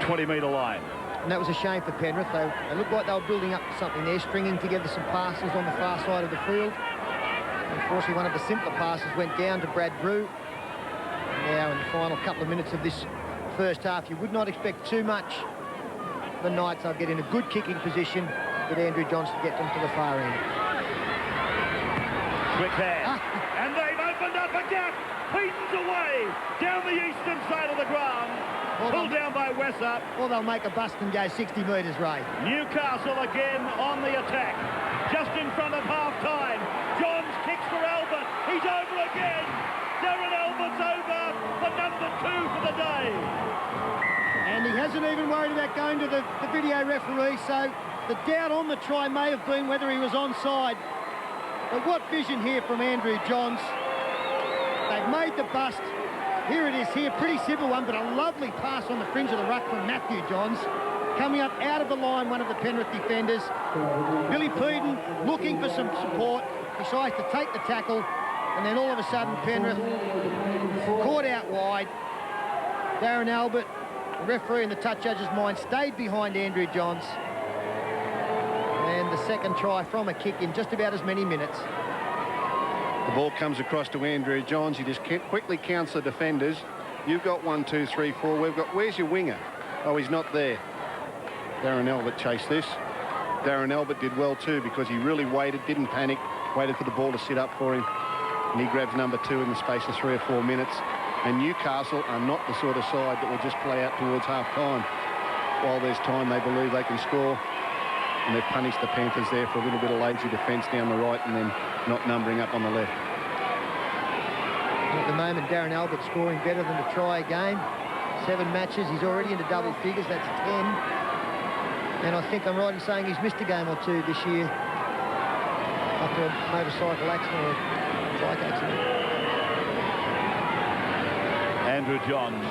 20-metre line. And that was a shame for Penrith. They looked like they were building up something there, stringing together some passes on the far side of the field. Unfortunately, one of the simpler passes went down to Brad Drew. And now in the final couple of minutes of this first half, you would not expect too much. The Knights will get in a good kicking position with Andrew Johns to get them to the far end. Quick hand. And they've opened up a gap. Peyton's away down the eastern side of the ground. Pulled down by Wesser. Or they'll make a bust and go 60 metres, Ray. Newcastle again on the attack. Just in front of half-time. Johns kicks for Albert. He's over again. Darren Albert's over for number 2 for the day. And he hasn't even worried about going to the video referee, so the doubt on the try may have been whether he was onside. But what vision here from Andrew Johns. They've made the bust. Here it is here, pretty simple one, but a lovely pass on the fringe of the ruck from Matthew Johns. Coming up out of the line, one of the Penrith defenders. Billy Peden looking for some support. Decides to take the tackle, and then all of a sudden Penrith caught out wide. Darren Albert, the referee in the touch judge's mind, stayed behind Andrew Johns. And the second try from a kick in just about as many minutes. The ball comes across to Andrew Johns. He just quickly counts the defenders. You've got 1, 2, 3, 4. We've got, where's your winger? Oh, he's not there. Darren Albert chased this. Darren Albert did well too because he really waited, didn't panic, waited for the ball to sit up for him. And he grabs number 2 in the space of 3 or 4 minutes. And Newcastle are not the sort of side that will just play out towards half-time. While there's time, they believe they can score. And they've punished the Panthers there for a little bit of lazy defence down the right and then not numbering up on the left. At the moment, Darren Albert scoring better than a try a game. 7 matches, he's already into double figures, that's 10. And I think I'm right in saying he's missed a game or 2 this year after a motorcycle accident or a bike accident. Andrew Johns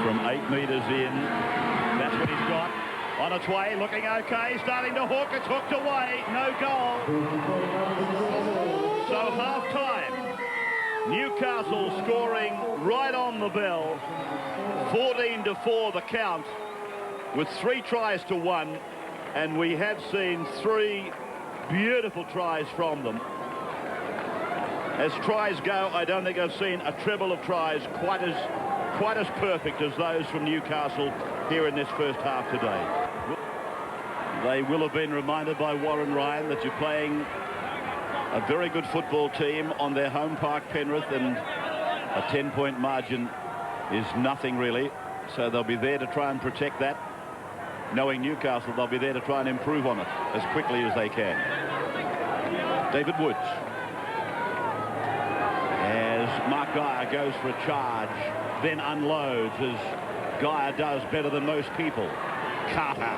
from 8 metres in. That's what he's got. On its way, looking okay, starting to hook. It's hooked away. No goal. So half-time. Newcastle scoring right on the bell. 14-4 the count, with 3 tries to 1. And we have seen 3 beautiful tries from them. As tries go, I don't think I've seen a treble of tries quite as perfect as those from Newcastle here in this first half today. They will have been reminded by Warren Ryan that you're playing a very good football team on their home park, Penrith, and a 10-point margin is nothing really. So they'll be there to try and protect that. Knowing Newcastle, they'll be there to try and improve on it as quickly as they can. David Woods. As Mark Geyer goes for a charge, then unloads, as Geyer does better than most people. Carter.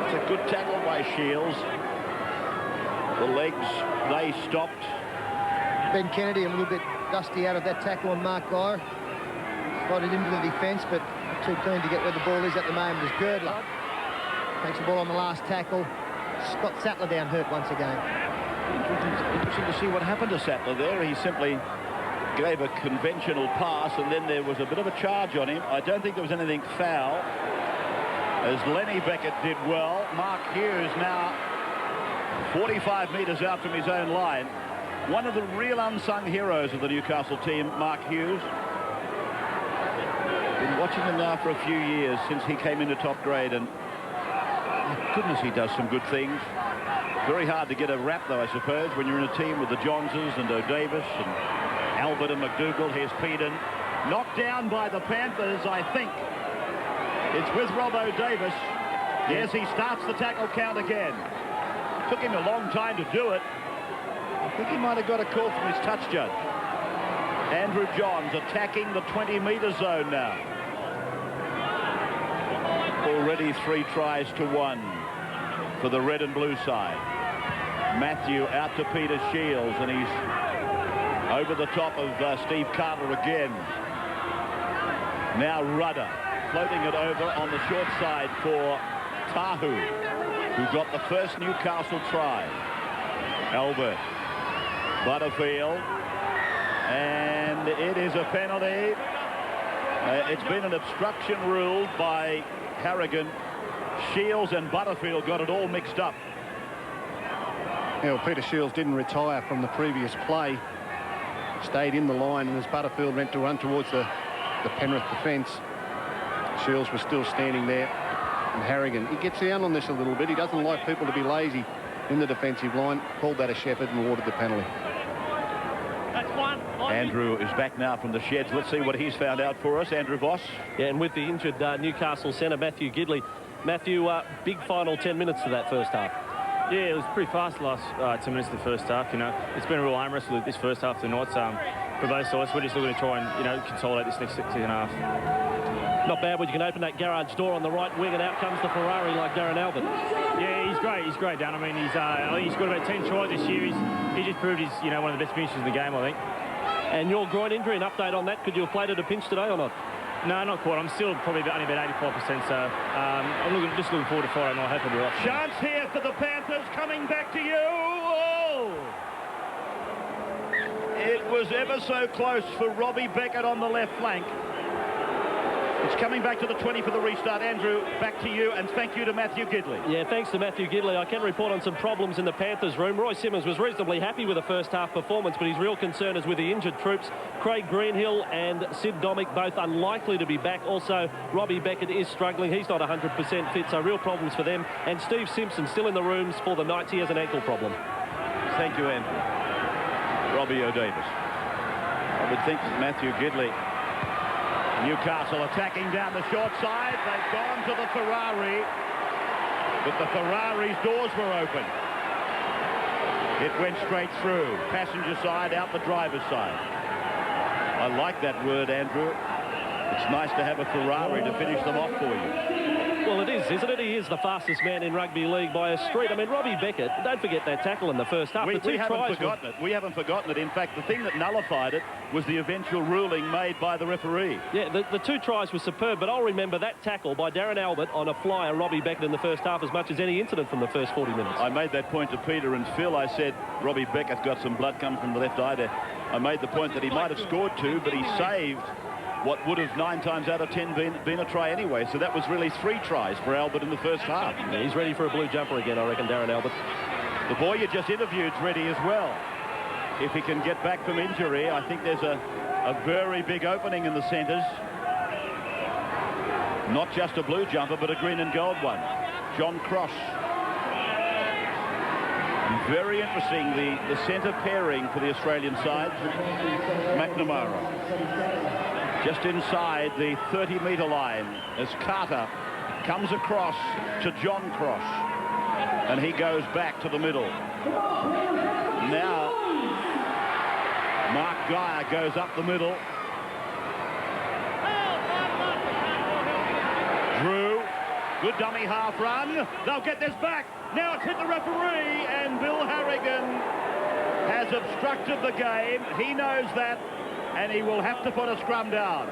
It's a good tackle by Shields. The legs, they stopped. Ben Kennedy a little bit dusty out of that tackle on Mark Geyer. Slotted into the defence, but too keen to get where the ball is at the moment is Girdler. Takes the ball on the last tackle. Scott Sattler down hurt once again. Interesting to see what happened to Sattler there. He simply gave a conventional pass, and then there was a bit of a charge on him. I don't think there was anything foul, as Lenny Beckett did well. Mark Hughes now 45 metres out from his own line. One of the real unsung heroes of the Newcastle team, Mark Hughes. Been watching him now for a few years since he came into top grade, and my goodness, he does some good things. Very hard to get a rap, though, I suppose, when you're in a team with the Johnses and O'Davis and Albert and McDougall. Here's Peden. Knocked down by the Panthers, I think. It's with Rob O'Davis. Yes, he starts the tackle count again. Took him a long time to do it. I think he might have got a call from his touch judge. Andrew Johns attacking the 20-metre zone now. Already 3 tries to 1 for the red and blue side. Matthew out to Peter Shields, and he's over the top of Steve Carter again. Now Rudder floating it over on the short side for Tahu, who got the first Newcastle try. Albert, Butterfield, and it is a penalty. It's been an obstruction ruled by Harrigan. Shields and Butterfield got it all mixed up. Yeah, well, Peter Shields didn't retire from the previous play. Stayed in the line, and as Butterfield went to run towards the Penrith defence, Shields was still standing there. And Harrigan, he gets down on this a little bit. He doesn't like people to be lazy in the defensive line. Called that a Shepherd and awarded the penalty. That's one. Andrew is back now from the sheds. Let's see what he's found out for us. Andrew Voss. Yeah, and with the injured Newcastle centre, Matthew Gidley. Matthew, big final 10 minutes to that first half. Yeah, it was pretty fast the last 10 minutes of the first half. You know, it's been a real arm wrestle this first half tonight. For both sides, we're just looking to try and, you know, consolidate this next second half. Not bad when you can open that garage door on the right wing, and out comes the Ferrari like Darren Albert. Yeah, he's great. He's great, Dan. I mean, I think he's got about 10 tries this year. He just proved he's, you know, one of the best finishers in the game, I think. And your groin injury, an update on that? Could you have played at a pinch today or not? No, not quite. I'm still probably only about 85%, so I'm just looking forward to Friday night. I hope I'll be right. Chance here for the Panthers, coming back to you. Oh! It was ever so close for Robbie Beckett on the left flank. It's coming back to the 20 for the restart. Andrew, back to you, and thank you to Matthew Gidley. Yeah, thanks to Matthew Gidley. I can report on some problems in the Panthers room. Roy Simmons was reasonably happy with the first half performance, but his real concern is with the injured troops. Craig Greenhill and Sid Domick both unlikely to be back. Also, Robbie Beckett is struggling. He's not 100% fit, so real problems for them. And Steve Simpson still in the rooms for the night. He has an ankle problem. Thank you, Andrew. Robbie O'Davis. I would think Matthew Gidley. Newcastle attacking down the short side. They've gone to the Ferrari, but the Ferrari's doors were open. It went straight through. Passenger side, out the driver's side. I like that word, Andrew. It's nice to have a Ferrari to finish them off for you. Well, it is, isn't it? He is the fastest man in rugby league by a street. I mean, Robbie Beckett, don't forget that tackle in the first half. We haven't forgotten it. We haven't forgotten it. In fact, the thing that nullified it was the eventual ruling made by the referee. Yeah, the 2 tries were superb, but I'll remember that tackle by Darren Albert on a flyer, Robbie Beckett in the first half, as much as any incident from the first 40 minutes. I made that point to Peter and Phil. I said Robbie Beckett got some blood coming from the left eye there. I made the point that he might have scored 2, but he saved what would have 9 times out of 10 been a try anyway. So that was really 3 tries for Albert in the first half. Yeah, he's ready for a blue jumper again, I reckon, Darren Albert. The boy you just interviewed's ready as well. If he can get back from injury, I think there's a very big opening in the centres. Not just a blue jumper, but a green and gold one. John Cross Very interesting, the centre pairing for the Australian side. McNamara just inside the 30-metre line as Carter comes across to John Cross, and he goes back to the middle. Now Mark Geyer goes up the middle. Drew, good dummy half run. They'll get this back. Now it's hit the referee, and Bill Harrigan has obstructed the game. He knows that, and he will have to put a scrum down.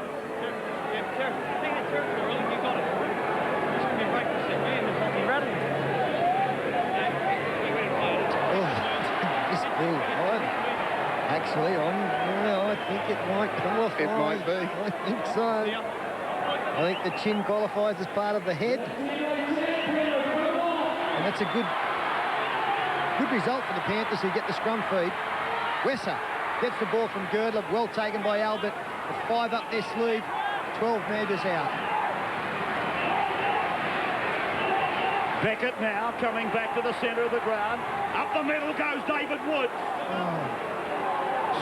Actually, I think it might qualify. It might be. I think so. I think the chin qualifies as part of the head. And that's a good result for the Panthers, who get the scrum feed. Wesser gets the ball from Girdler. Well taken by Albert. With 5 up their sleeve. 12 metres out. Beckett now coming back to the centre of the ground. Up the middle goes David Woods.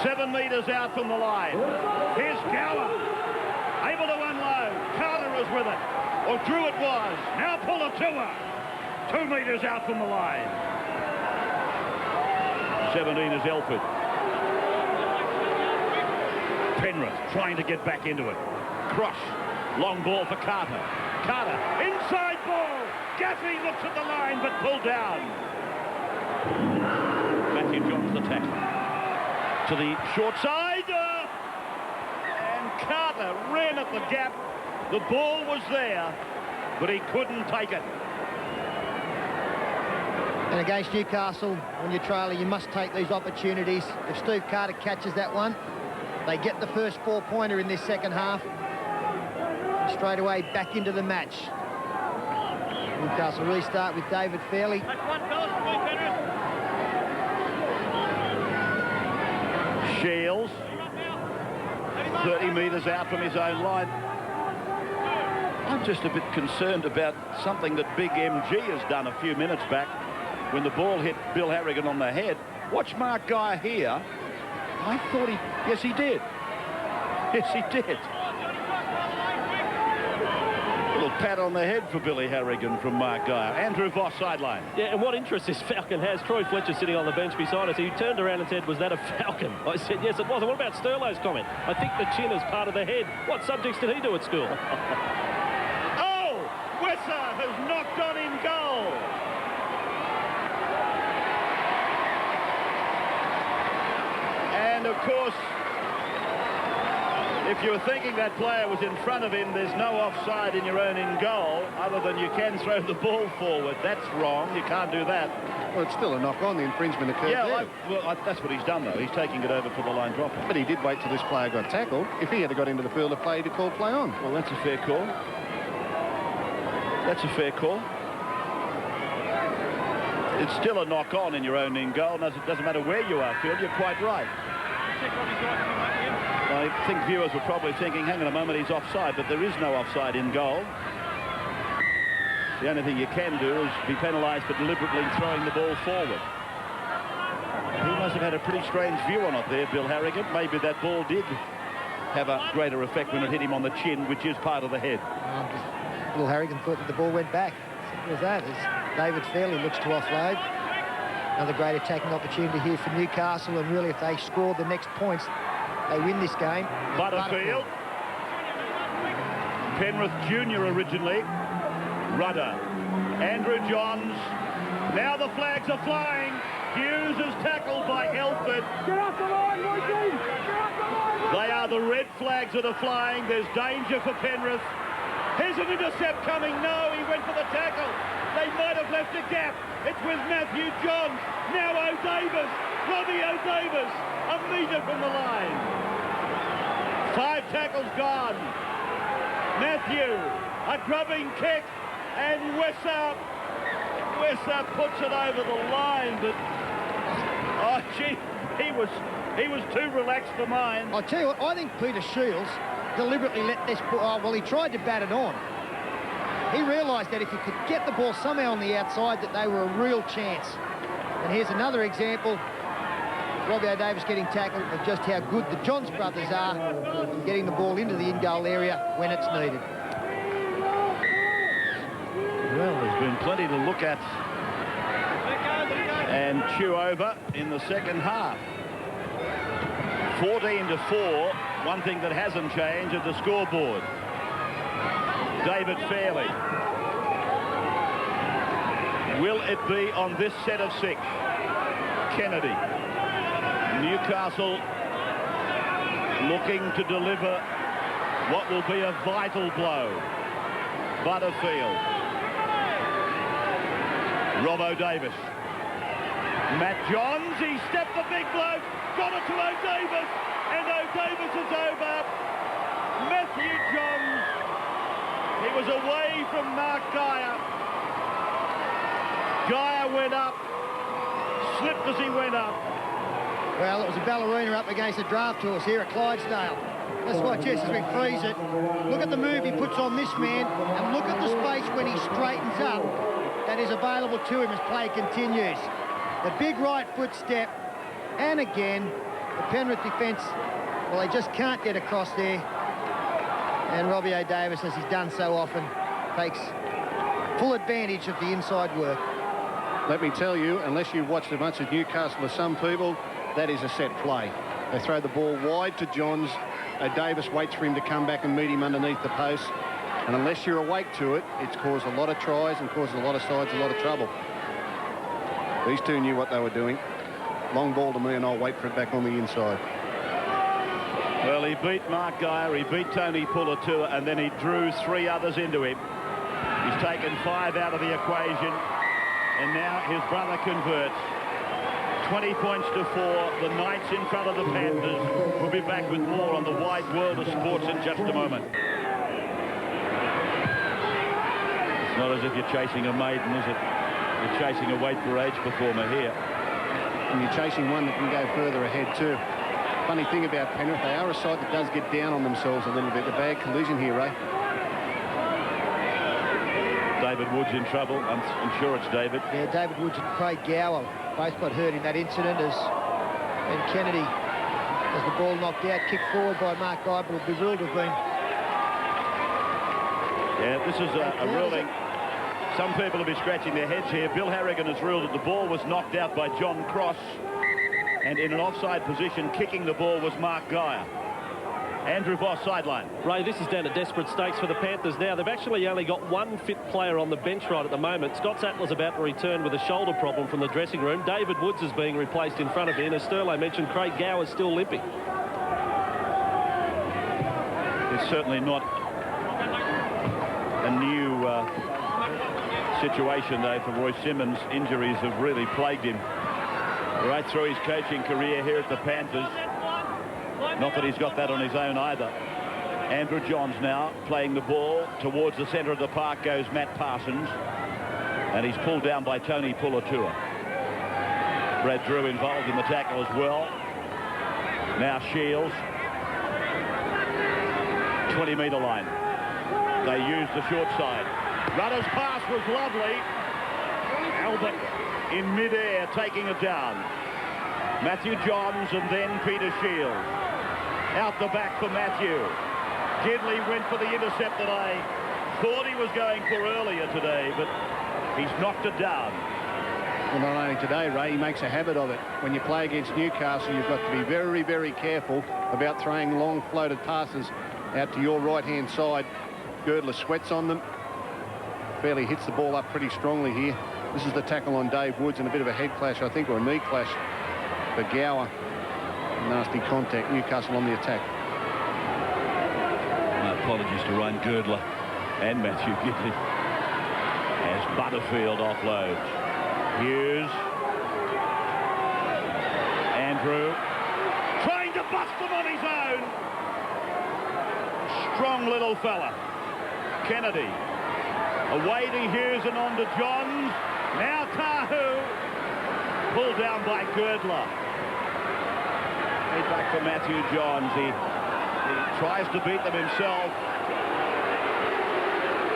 7 metres out from the line. Here's Gower. Able to unload. Carter was with it. Or Drew it was. Now Pulatua. 2 metres out from the line. 17 is Elford. Penrith trying to get back into it. Cross. Long ball for Carter. Carter. Inside ball. Gaffney looks at the line but pulled down. Matthew Johns the tackle. To the short side. And Carter ran at the gap. The ball was there, but he couldn't take it. And against Newcastle, when you're trailing, you must take these opportunities. If Steve Carter catches that one, they get the first 4-pointer in this second half. Straight away back into the match. Newcastle restart with David Fairley. Shields, 30 metres out from his own line. I'm just a bit concerned about something that Big MG has done a few minutes back when the ball hit Bill Harrigan on the head. Watch Mark Geyer here. I thought he... Yes, he did. Yes, he did. A little pat on the head for Billy Harrigan from Mark Geyer. Andrew Voss, sideline. Yeah, and what interest this Falcon has. Troy Fletcher sitting on the bench beside us. He turned around and said, was that a Falcon? I said, yes, it was. And what about Sterlo's comment? I think the chin is part of the head. What subjects did he do at school? Oh! Wesser has knocked on in goal. And, of course, if you were thinking that player was in front of him, there's no offside in your own in goal, other than you can throw the ball forward. That's wrong. You can't do that. Well, it's still a knock-on. The infringement occurred there. That's what he's done, though. He's taking it over for the line drop. But he did wait till this player got tackled. If he had got into the field of play, to call play on. Well, that's a fair call. That's a fair call. It's still a knock-on in your own in goal. It doesn't matter where you are, Phil. You're quite right. I think viewers were probably thinking, hang on a moment, he's offside, but there is no offside in goal. The only thing you can do is be penalised for deliberately throwing the ball forward. He must have had a pretty strange view on it there, Bill Harrigan. Maybe that ball did have a greater effect when it hit him on the chin, which is part of the head. Bill Harrigan thought that the ball went back. Simple as that. As David Fairley looks to offload. Another great attacking opportunity here for Newcastle, and really if they score the next points, they win this game. Butterfield. Penrith Junior originally. Rudder. Andrew Johns. Now the flags are flying. Hughes is tackled by Elford. Get off the line, Mikey! They are the red flags that are flying. There's danger for Penrith. Here's an intercept coming. No, he went for the tackle. They might have left a gap. It's with Matthew Johns. Now O'Davis. Robbie O'Davis. A metre from the line. 5 tackles gone. Matthew. A grubbing kick. And Wesser puts it over the line. But, oh, gee, he was too relaxed for mine. I'll tell you what, I think Peter Shields deliberately let this ball... well, he tried to bat it on. He realised that if he could get the ball somehow on the outside, that they were a real chance. And here's another example, Robbie O'Davis getting tackled, of just how good the Johns brothers are in getting the ball into the in-goal area when it's needed. Well, there's been plenty to look at and chew over in the second half. 14-4. One thing that hasn't changed is the scoreboard. David Fairley. Will it be on this set of 6? Kennedy. Newcastle looking to deliver what will be a vital blow. Butterfield. Robbo Davis. Matt Johns, he stepped the big bloke, got it to O'Davis, and O'Davis is over. Matthew Johns, he was away from Mark Geyer. Geyer went up, slipped as he went up. Well, it was a ballerina up against a draft horse here at Clydesdale. Let's watch this as we freeze it. Look at the move he puts on this man, and look at the space when he straightens up that is available to him as play continues. The big right foot step, and again, the Penrith defence, well, they just can't get across there. And Robbie O'Davis, as he's done so often, takes full advantage of the inside work. Let me tell you, unless you've watched as much as Newcastle as some people, that is a set play. They throw the ball wide to Johns. O'Davis waits for him to come back and meet him underneath the post. And unless you're awake to it, it's caused a lot of tries and caused a lot of sides a lot of trouble. These two knew what they were doing. Long ball to me, and I'll wait for it back on the inside. Well, he beat Mark Geyer, he beat Tony Puletua, and then he drew 3 others into him. He's taken 5 out of the equation, and now his brother converts. 20 points to 4. The Knights in front of the Panthers. We'll be back with more on the wide world of sports in just a moment. It's not as if you're chasing a maiden, is it? You're chasing a weight for age performer here. And you're chasing one that can go further ahead too. Funny thing about Penrith, they are a side that does get down on themselves a little bit. The bad collision here, Ray. David Wood's in trouble. I'm sure it's David. Yeah, David Woods and Craig Gower both got hurt in that incident and Kennedy, as the ball knocked out, kicked forward by Mark Geyer, but will be ruled to have been. Yeah, this is a ruling. Some people will be scratching their heads here. Bill Harrigan has ruled that the ball was knocked out by John Cross, and in an offside position, kicking the ball was Mark Geyer. Andrew Voss, sideline. Ray, this is down to desperate stakes for the Panthers now. They've actually only got one fit player on the bench right at the moment. Scott Sattler's about to return with a shoulder problem from the dressing room. David Woods is being replaced in front of him. As Sterlo mentioned, Craig Gower's still limping. It's certainly not a new situation, though, for Roy Simmons. Injuries have really plagued him right through his coaching career here at the Panthers. Not that he's got that on his own either. Andrew Johns now playing the ball towards the centre of the park goes Matt Parsons, and he's pulled down by Tony Puletua. Brad Drew involved in the tackle as well. Now Shields, 20-metre line. They use the short side. Rudder's pass was lovely. Albert in mid-air taking it down. Matthew Johns and then Peter Shields. Out the back for Matthew. Gidley went for the intercept that I thought he was going for earlier today, but he's knocked it down. Well, not only today, Ray, he makes a habit of it. When you play against Newcastle, you've got to be very, very careful about throwing long floated passes out to your right-hand side. Girdler sweats on them. Fairly hits the ball up pretty strongly here. This is the tackle on Dave Woods and a bit of a head clash, I think, or a knee clash for Gower. Nasty contact. Newcastle on the attack. My apologies to Ryan Girdler and Matthew Gidley as Butterfield offloads. Hughes. Andrew trying to bust them on his own. Strong little fella. Kennedy. Away to Hughes and on to Johns. Now Tahu. Pulled down by Girdler. Back for Matthew Johns. He tries to beat them himself.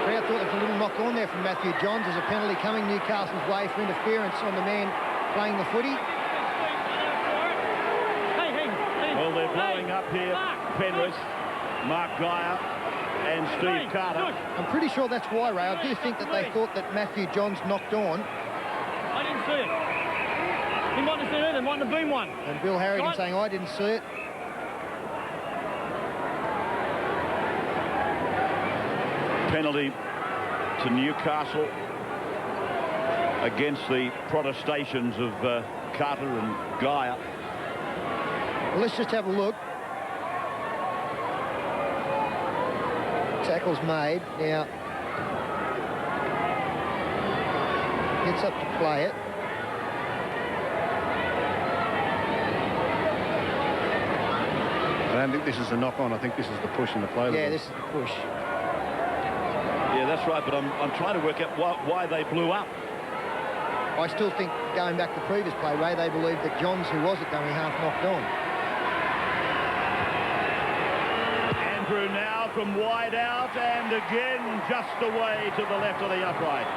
I thought there was a little knock on there from Matthew Johns as a penalty coming Newcastle's way for interference on the man playing the footy. Well, they're blowing up here. Penrith, Mark Geyer and Steve Carter. I'm pretty sure that's why, Ray. I do think that they thought that Matthew Johns knocked on. I didn't see it. He might have seen it. There might have been one. And Bill Harrigan saying, I didn't see it. Penalty to Newcastle against the protestations of Carter and Geyer. Well, let's just have a look. Tackle's made. Now, gets up to play it. I don't think this is a knock-on. I think this is the push and the play. Yeah, this is the push. Yeah, that's right, but I'm trying to work out why they blew up. I still think, going back to the previous play, Ray, they believed that Johns, who was at dummy half, knocked on. Andrew now from wide out, and again just away to the left of the upright.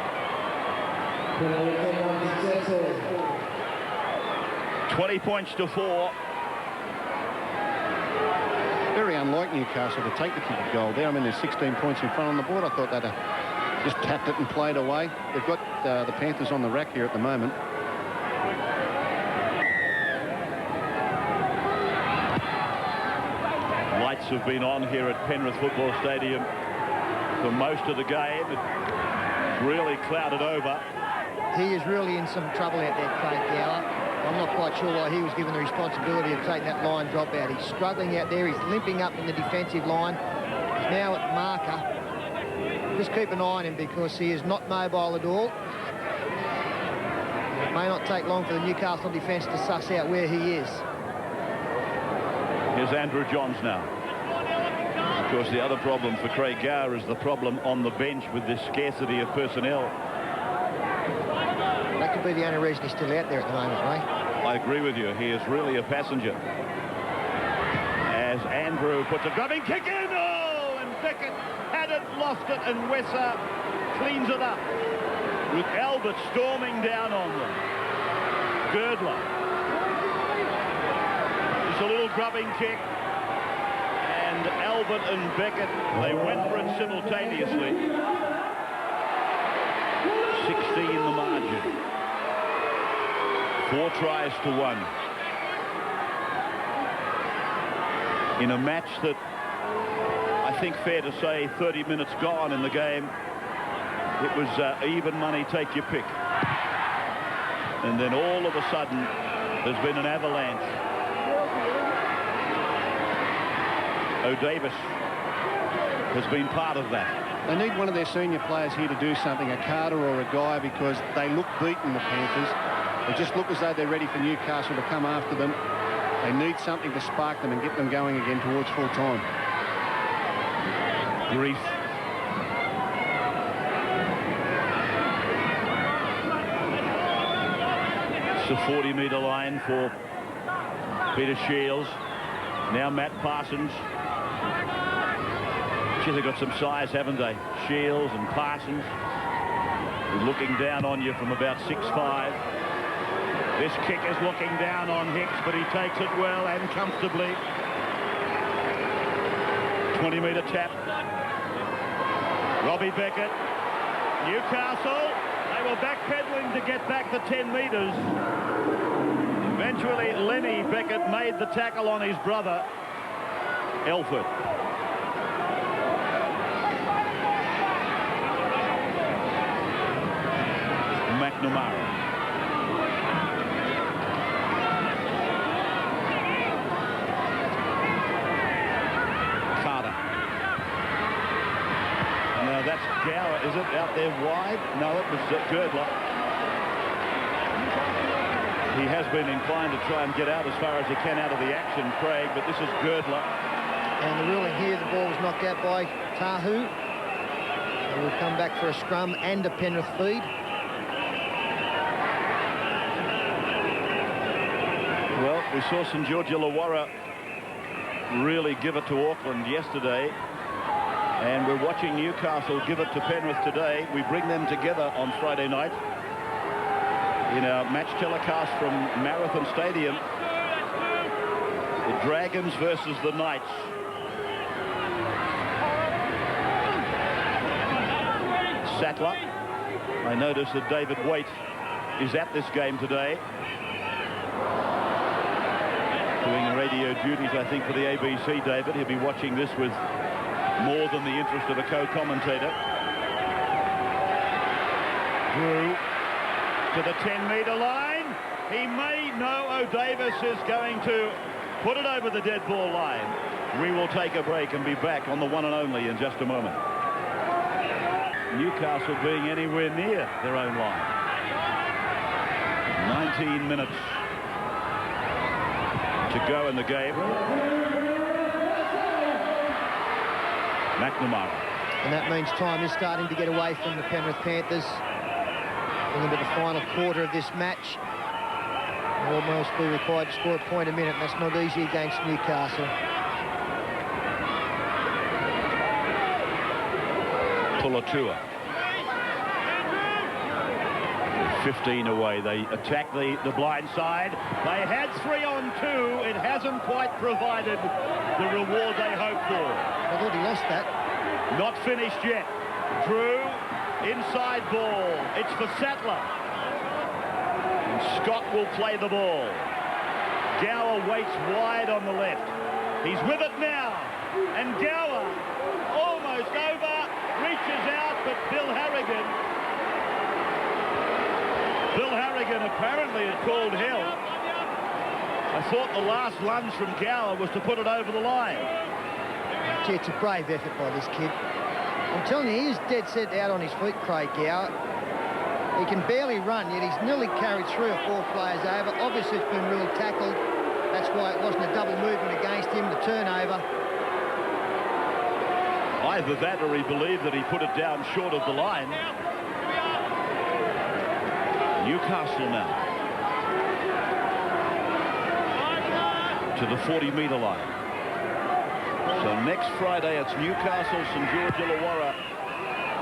20 points to 4. Very unlike Newcastle to take the kick of goal there. I mean, there's 16 points in front on the board. I thought they'd just tapped it and played away. They've got the Panthers on the rack here at the moment. Lights have been on here at Penrith Football Stadium for most of the game. It's really clouded over. He is really in some trouble out there, Craig Gower. I'm not quite sure why he was given the responsibility of taking that line drop out. He's struggling out there. He's limping up in the defensive line. He's now at marker. Just keep an eye on him because he is not mobile at all. It may not take long for the Newcastle defence to suss out where he is. Here's Andrew Johns now. Of course, the other problem for Craig Gower is the problem on the bench with this scarcity of personnel. That could be the only reason he's still out there at the moment, Ray. I agree with you. He is really a passenger. As Andrew puts a grubbing kick in. Oh, and Beckett had it, lost it, and Wesser cleans it up with Albert storming down on them. Girdler. Just a little grubbing kick. And Albert and Beckett, they went for it simultaneously. 16 the margin. 4 tries to 1. In a match that, I think fair to say, 30 minutes gone in the game, it was even money, take your pick. And then all of a sudden, there's been an avalanche. O'Davis has been part of that. They need one of their senior players here to do something, a Carter or a Guy, because they look beaten, the Panthers. They just look as though they're ready for Newcastle to come after them. They need something to spark them and get them going again towards full time. Grief. It's the 40-metre line for Peter Shields. Now Matt Parsons. Gee, they've got some size, haven't they? Shields and Parsons. They're looking down on you from about 6'5". This kick is looking down on Hicks, but he takes it well and comfortably. 20-metre tap. Robbie Beckett. Newcastle. They were backpedaling to get back the 10 metres. Eventually, Lenny Beckett made the tackle on his brother, Elford. McNamara. Carter. Now that's Gower, is it? Out there wide? No, it was Girdler. He has been inclined to try and get out as far as he can out of the action, Craig, but this is Girdler. And the ruling here, the ball was knocked out by Tahu. So we'll come back for a scrum and a Penrith feed. Well, we saw St George Illawarra really give it to Auckland yesterday, and we're watching Newcastle give it to Penrith today. We bring them together on Friday night. in our match telecast from Marathon Stadium. The Dragons versus the Knights. Sattler. I notice that David Waite is at this game today, doing radio duties, I think, for the ABC. David, he'll be watching this with more than the interest of a co-commentator. Drew to the 10-metre line. He may know. Davis is going to put it over the dead ball line. We will take a break and be back on the one and only in just a moment. Newcastle being anywhere near their own line. 19 minutes to go in the game. McNamara. And that means time is starting to get away from the Penrith Panthers. Into the final quarter of this match. Almost be required to score a point a minute. That's not easy against Newcastle. Pulatua. 15 away. They attack the blind side. They had 3-on-2. It hasn't quite provided the reward they hoped for. They've already lost that. Not finished yet. Drew, inside ball. It's for Sattler. And Scott will play the ball. Gower waits wide on the left. He's with it now. And Gower, almost over, reaches out, but Bill Harrigan apparently had called hell. I thought the last lunge from Gower was to put it over the line. Gee, it's a brave effort by this kid. I'm telling you, he is dead set out on his feet, Craig Gower. He can barely run, yet he's nearly carried 3 or 4 players over. Obviously, it's been real tackled. That's why it wasn't a double movement against him, the turnover. Either that or he believed that he put it down short of the line. Newcastle now to the 40-metre line. So next Friday it's Newcastle, St George Illawarra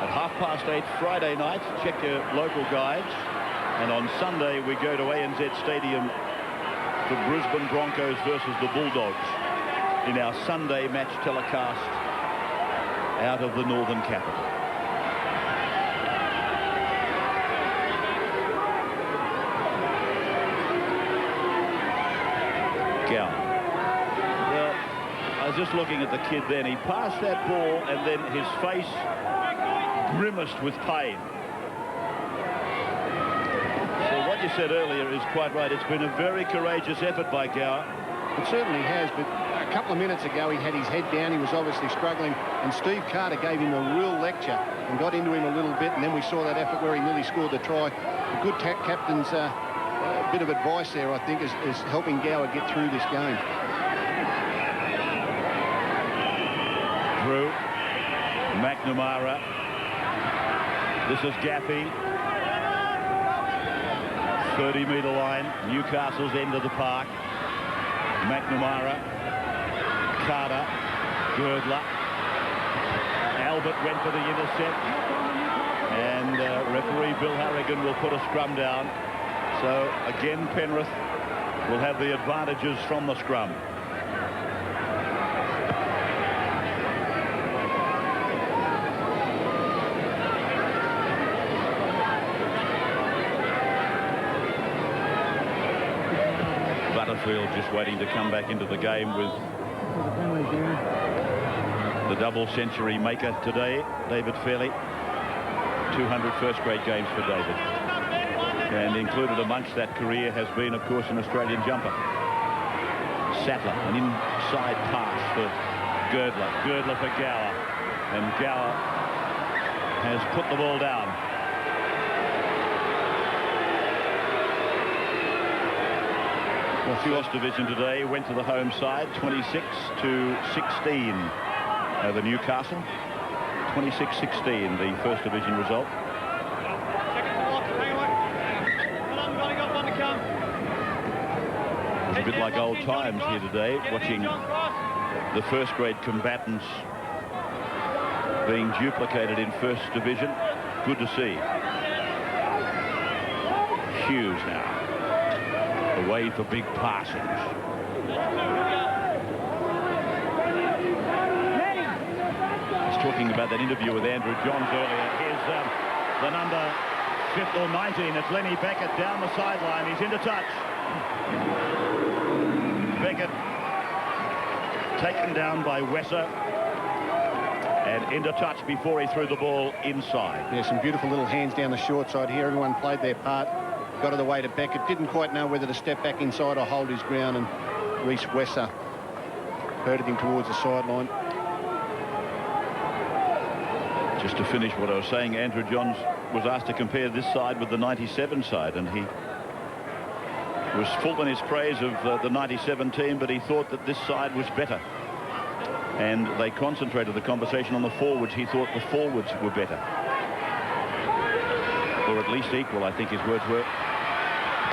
at 8:30 Friday night. Check your local guides. And on Sunday we go to ANZ Stadium for Brisbane Broncos versus the Bulldogs in our Sunday match telecast out of the Northern Capital. Gower. Well, I was just looking at the kid then. He passed that ball and then his face grimaced with pain. So what you said earlier is quite right. It's been a very courageous effort by Gower. It certainly has, but a couple of minutes ago he had his head down. He was obviously struggling, and Steve Carter gave him a real lecture and got into him a little bit, and then we saw that effort where he nearly scored the try. A good captain's bit of advice there, I think, is helping Gower get through this game. Drew, McNamara. This is Gaffey. 30-metre line, Newcastle's end of the park. McNamara, Carter, Girdler. Albert went for the intercept. And referee Bill Harrigan will put a scrum down. So again, Penrith will have the advantages from the scrum. Butterfield just waiting to come back into the game with the double century maker today, David Fairley. 200 first-grade games for David. And included amongst that career has been, of course, an Australian jumper. Sattler, an inside pass for Girdler. Girdler for Gower. And Gower has put the ball down. The First Division today went to the home side, 26-16 over Newcastle. 26-16, the First Division result. It's a bit like old times here today, watching the first-grade combatants being duplicated in First Division. Good to see. Hughes now. Away for big Parsons. He's talking about that interview with Andrew Johns earlier. Here's the number 15 or 19. It's Lenny Beckett down the sideline. He's into touch. Beckett taken down by Wesser. And into touch before he threw the ball inside. Yeah, some beautiful little hands down the short side here. Everyone played their part. Got it away to Beckett. Didn't quite know whether to step back inside or hold his ground. And Reece Wesser herded him towards the sideline. Just to finish what I was saying, Andrew Johns was asked to compare this side with the 97 side, and he was full in his praise of the 97 team, but he thought that this side was better. And they concentrated the conversation on the forwards. He thought the forwards were better. Or at least equal, I think his words were.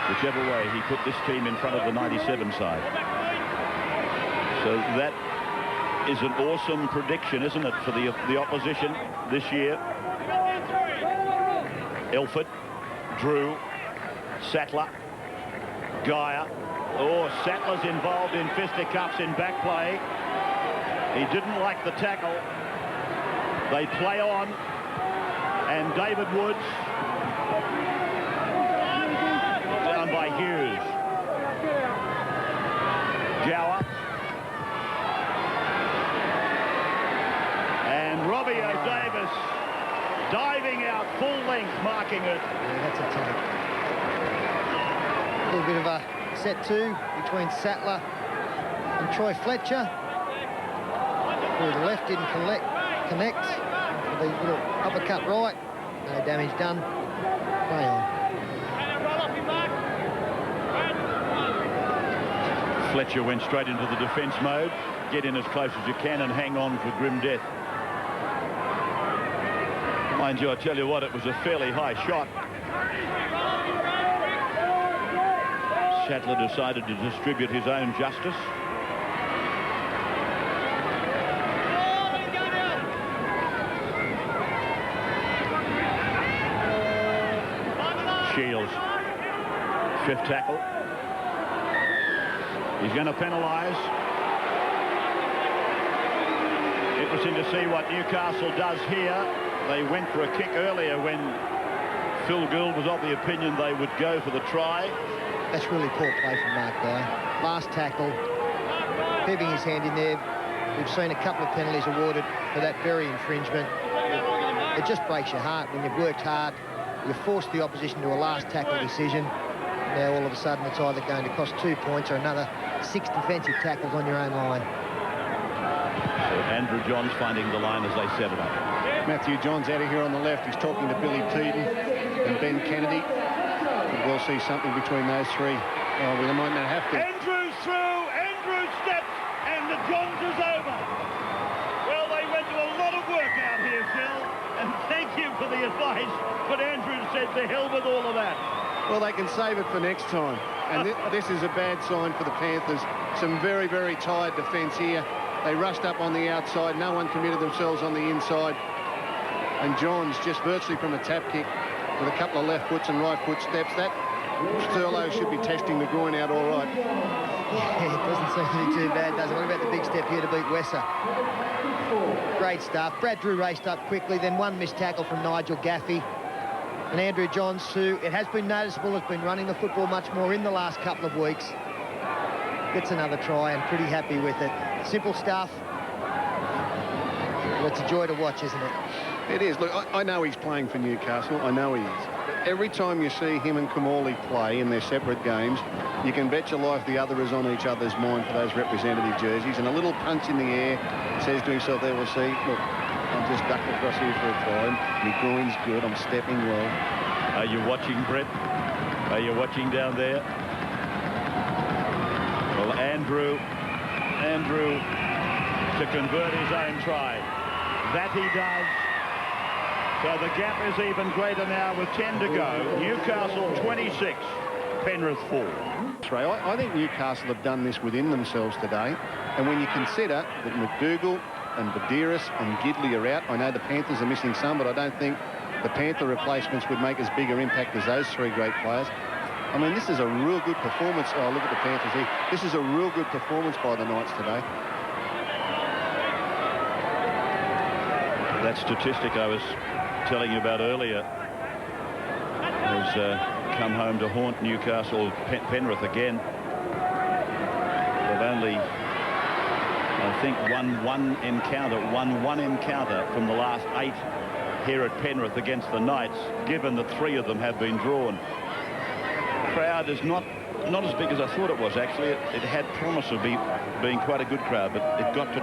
Whichever way, he put this team in front of the 97 side. So that is an awesome prediction, isn't it, for the opposition this year? Elford, Drew, Sattler, Geyer. Oh, Sattler's involved in fisticuffs in back play. He didn't like the tackle. They play on. And David Woods down by Hughes. Gower. And Robbie O'Davis diving out full length, marking it. Yeah, that's a take. A little bit of a set two between Sattler and Troy Fletcher. Through the left, didn't connect. The little uppercut right. No damage done. Play on. Fletcher went straight into the defence mode. Get in as close as you can and hang on for grim death. Mind you, I tell you what, it was a fairly high shot. Sattler decided to distribute his own justice. Shields, fifth tackle. He's going to penalise. Interesting to see what Newcastle does here. They went for a kick earlier when Phil Gould was of the opinion they would go for the try. That's really poor play from Mark Guy. Last tackle, keeping his hand in there. We've seen a couple of penalties awarded for that very infringement. It just breaks your heart when you've worked hard. You forced the opposition to a last tackle decision. Now all of a sudden it's either going to cost 2 points or another 6 defensive tackles on your own line. So Andrew Johns finding the line as they set it up. Matthew Johns out of here on the left. He's talking to Billy Teaton and Ben Kennedy. We'll see something between those three. Oh, we might not have to. Andrew's through, Andrew steps, and the Johns is over. Well, they went to a lot of work out here, Phil, and thank you for the advice, but Andrew said to hell with all of that. Well, they can save it for next time. And this is a bad sign for the Panthers. Some very, very tired defence here. They rushed up on the outside. No one committed themselves on the inside. And Johns just virtually from a tap kick with a couple of left foots and right foot steps. That Thurlow should be testing the groin out all right. Yeah, it doesn't seem to be too bad, does it? What about the big step here to beat Wesser? Great stuff. Brad Drew raced up quickly, then one missed tackle from Nigel Gaffey. And Andrew Johns, who it has been noticeable, has been running the football much more in the last couple of weeks. Gets another try and pretty happy with it. Simple stuff. But it's a joy to watch, isn't it? It is. Look, I know he's playing for Newcastle. I know he is. But every time you see him and Kamali play in their separate games, you can bet your life the other is on each other's mind for those representative jerseys. And a little punch in the air says to himself, there, we'll see. Look, I'm just ducking across here for a try. My groin's good. I'm stepping well. Are you watching, Brett? Are you watching down there? Well, Andrew to convert his own try. That he does. So the gap is even greater now with 10 to go. Newcastle 26, Penrith 4. I think Newcastle have done this within themselves today. And when you consider that McDougall and Badiris and Gidley are out, I know the Panthers are missing some, but I don't think the Panther replacements would make as big an impact as those three great players. I mean, this is a real good performance. Oh, look at the Panthers here. This is a real good performance by the Knights today. That statistic I was telling you about earlier has come home to haunt Newcastle, Penrith again. They've only, I think, won one encounter from the last 8 here at Penrith against the Knights, given that 3 of them have been drawn. Crowd is not as big as I thought it was, actually. It had promise of being quite a good crowd, but it got to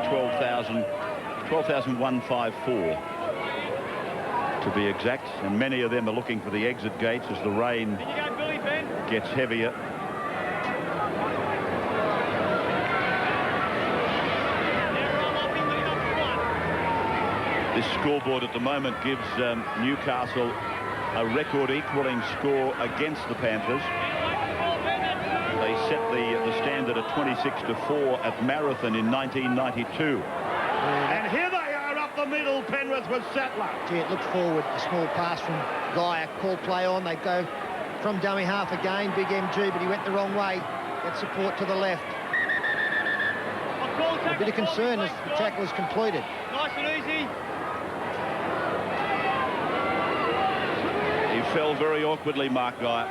12,154 to be exact, and many of them are looking for the exit gates as the rain gets heavier. This scoreboard at the moment gives Newcastle a record equaling score against the Panthers. They set the standard at 26-4 at Marathon in 1992. And here they are up the middle. Penrith with Sattler. Gee, it looked forward. A small pass from Guy. Call play on. They go from dummy half again. Big MG, but he went the wrong way. Get support to the left. A bit of concern as the tackle was completed. Nice and easy. He fell very awkwardly, Mark Guy.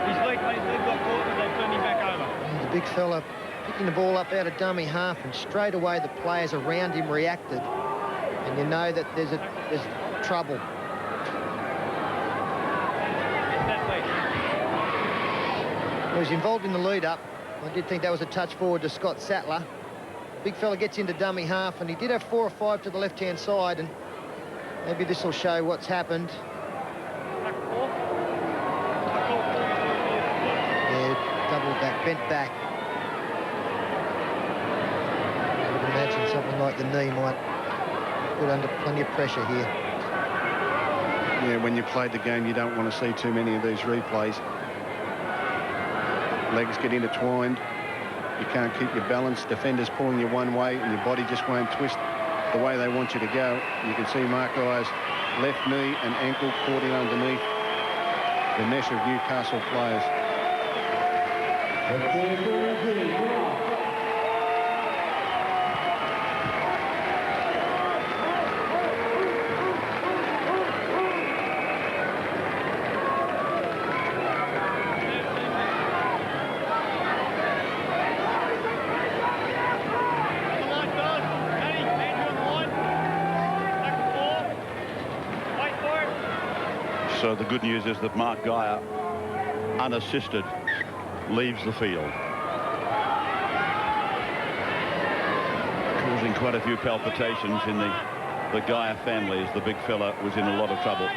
His leg got caught and they turned him back over. The big fella picking the ball up out of dummy half, and straight away the players around him reacted. And you know that there's trouble. He was involved in the lead-up. I did think that was a touch forward to Scott Sattler. Big fella gets into dummy half, and he did have 4 or 5 to the left-hand side, and maybe this will show what's happened. Yeah, double back, bent back. I would imagine something like the knee might put under plenty of pressure here. Yeah, when you played the game, you don't want to see too many of these replays. Legs get intertwined. You can't keep your balance. Defenders pulling you one way, and your body just won't twist the way they want you to go. You can see Mark Guy's left knee and ankle caught in underneath the mesh of Newcastle players. So the good news is that Mark Guy, unassisted, leaves the field. Causing quite a few palpitations in the Guy family as the big fella was in a lot of trouble.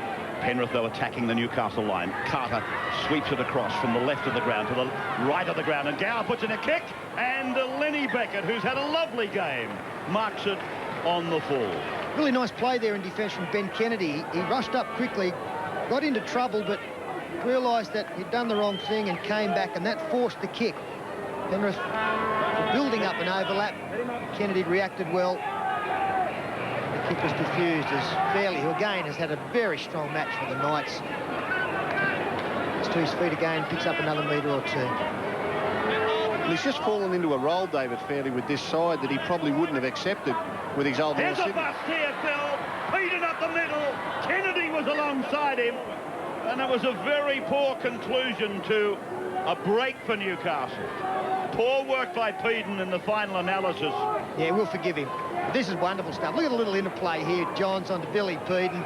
Penrith, though, attacking the Newcastle line. Carter sweeps it across from the left of the ground to the right of the ground, and Gower puts in a kick, and Lenny Beckett, who's had a lovely game, marks it on the full. Really nice play there in defence from Ben Kennedy. He rushed up quickly, got into trouble, but realised that he'd done the wrong thing and came back, and that forced the kick. Penrith were building up an overlap. Kennedy reacted well. The kick was diffused as Fairley, who again has had a very strong match for the Knights, gets to his feet again, picks up another metre or 2. And he's just fallen into a role, David Fairley, with this side that he probably wouldn't have accepted with his old There's North a Sydney. bust here, Phil. Peden up the middle. Kennedy was alongside him. And it was a very poor conclusion to a break for Newcastle. Poor work by Peden in the final analysis. Yeah, we'll forgive him. But this is wonderful stuff. Look at the little interplay here. Johns onto Billy Peden.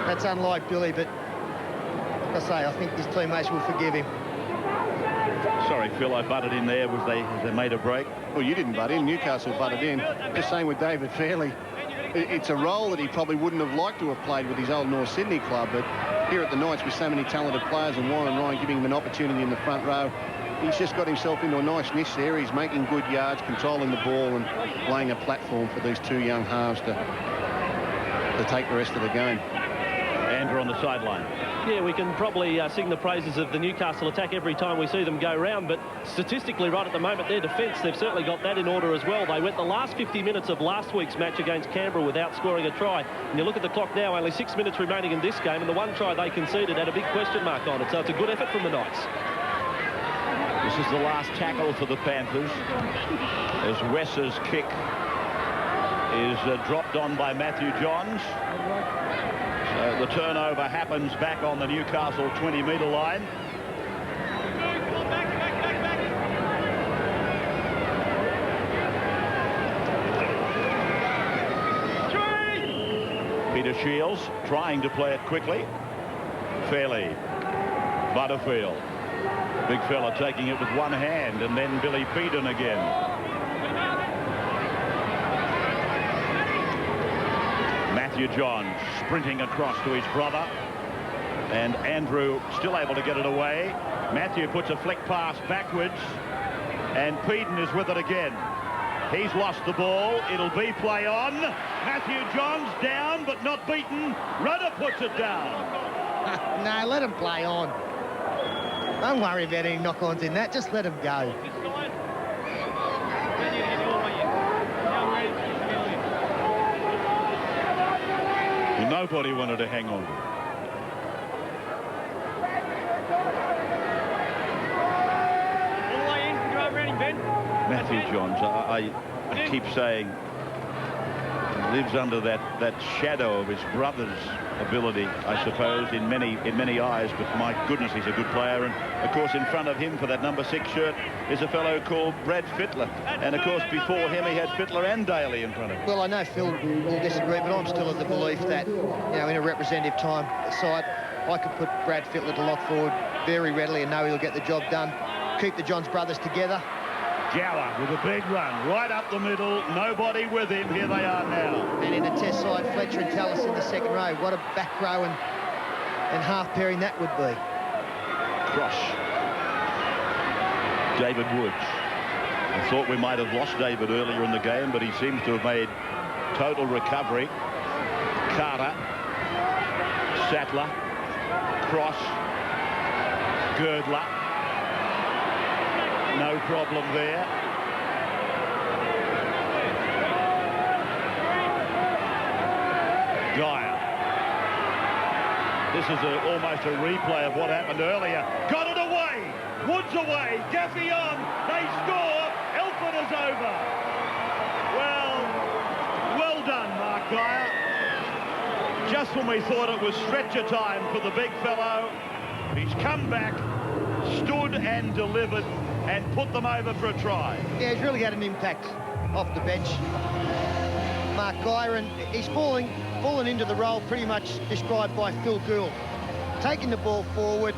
That's unlike Billy, but like I say, I think his teammates will forgive him. Sorry, Phil, I butted in there. As they made a break? Well, you didn't butt in. Newcastle butted in. Just same with David Fairley. It's a role that he probably wouldn't have liked to have played with his old North Sydney club, but here at the Knights with so many talented players and Warren Ryan giving him an opportunity in the front row, he's just got himself into a nice niche there. He's making good yards, controlling the ball and laying a platform for these 2 young halves to take the rest of the game. Andrew over on the sideline. Yeah, we can probably sing the praises of the Newcastle attack every time we see them go round, but statistically right at the moment, their defence, they've certainly got that in order as well. They went the last 50 minutes of last week's match against Canberra without scoring a try. And you look at the clock now, only 6 minutes remaining in this game, and the one try they conceded had a big question mark on it. So it's a good effort from the Knights. This is the last tackle for the Panthers, as Wes's kick is dropped on by Matthew Johns. So the turnover happens back on the Newcastle 20-metre line. Peter Shields trying to play it quickly. Fairley. Butterfield. Big fella taking it with one hand, and then Billy Peden again. Matthew Johns sprinting across to his brother, and Andrew still able to get it away. Matthew puts a flick pass backwards, and Peden is with it again. He's lost the ball. It'll be play on. Matthew Johns down but not beaten. Rudder puts it down. No, let him play on. Don't worry about any knock-ons in that. Just let him go. Nobody wanted to hang on. All the way in. Go over around him, Ben. Matthew Johns, I keep saying, lives under that shadow of his brother's ability, I suppose, in many eyes. But my goodness, he's a good player. And of course, in front of him for that number 6 shirt is a fellow called Brad Fittler. And of course, before him, he had Fittler and Daly in front of him. Well, I know Phil will disagree, but I'm still of the belief that, you know, in a representative time side, I could put Brad Fittler to lock forward very readily and know he'll get the job done. Keep the Johns brothers together. Gower with a big run right up the middle, nobody with him. Here they are now. And in the test side, Fletcher and Tallis in the second row. What a back row and half pairing that would be. Cross. David Woods. I thought we might have lost David earlier in the game, but he seems to have made total recovery. Carter. Sattler. Cross. Girdler. No problem there. Dyer. This is almost a replay of what happened earlier. Got it away. Woods away. Gaffey on. They score. Elford is over. Well done, Mark Dyer. Just when we thought it was stretcher time for the big fellow, he's come back, stood and delivered, and put them over for a try. Yeah, he's really had an impact off the bench. Mark Gyron, he's fallen into the role pretty much described by Phil Gould. Taking the ball forward,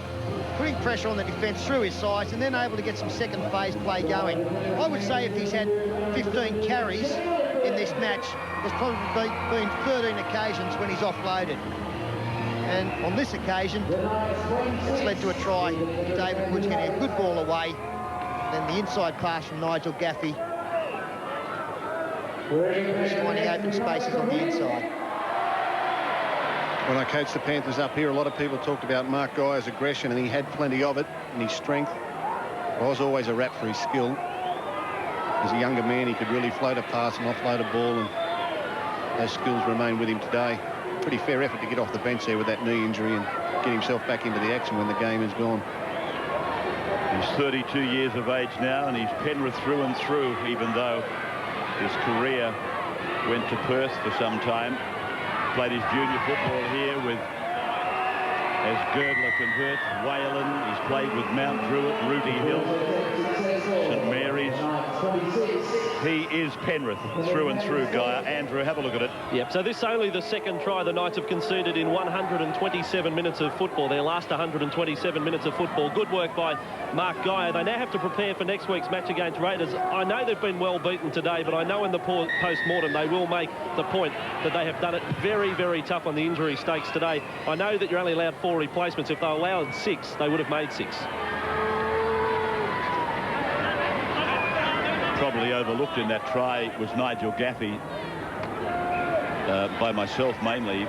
putting pressure on the defence through his size, and then able to get some second phase play going. I would say if he's had 15 carries in this match, there's probably been 13 occasions when he's offloaded. And on this occasion, it's led to a try. David Woods getting a good ball away. Then the inside pass from Nigel Gaffey. Just finding open spaces on the inside. When I coached the Panthers up here, a lot of people talked about Mark Guy's aggression, and he had plenty of it, and his strength. I was always a rap for his skill. As a younger man, he could really float a pass and offload a ball, and those skills remain with him today. Pretty fair effort to get off the bench there with that knee injury and get himself back into the action when the game is gone. He's 32 years of age now, and he's Penrith through and through, even though his career went to Perth for some time. Played his junior football here with, as Girdler converts, Whalen. He's played with Mount Druitt, Rooty Hill, St Mary's. He is Penrith through and through, Guy. Andrew, have a look at it. Yep, so this is only the second try the Knights have conceded in 127 minutes of football. Their last 127 minutes of football. Good work by Mark Geyer. They now have to prepare for next week's match against Raiders. I know they've been well beaten today, but I know in the post-mortem they will make the point that they have done it very, very tough on the injury stakes today. I know that you're only allowed 4 replacements. If they allowed 6, they would have made 6. Probably overlooked in that try was Nigel Gaffey, by myself mainly.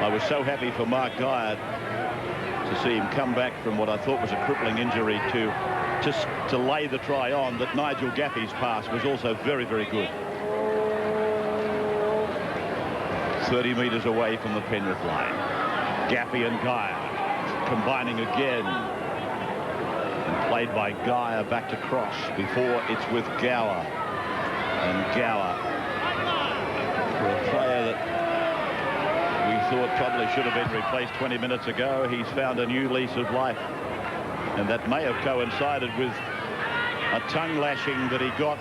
I was so happy for Mark Geyer to see him come back from what I thought was a crippling injury to lay the try on, that Nigel Gaffey's pass was also very, very good. 30 metres away from the Penrith line. Gaffey and Geyer combining again. And played by Geyer back to Cross. Before it's with Gower. And Gower, for a player that we thought probably should have been replaced 20 minutes ago, he's found a new lease of life. And that may have coincided with a tongue lashing that he got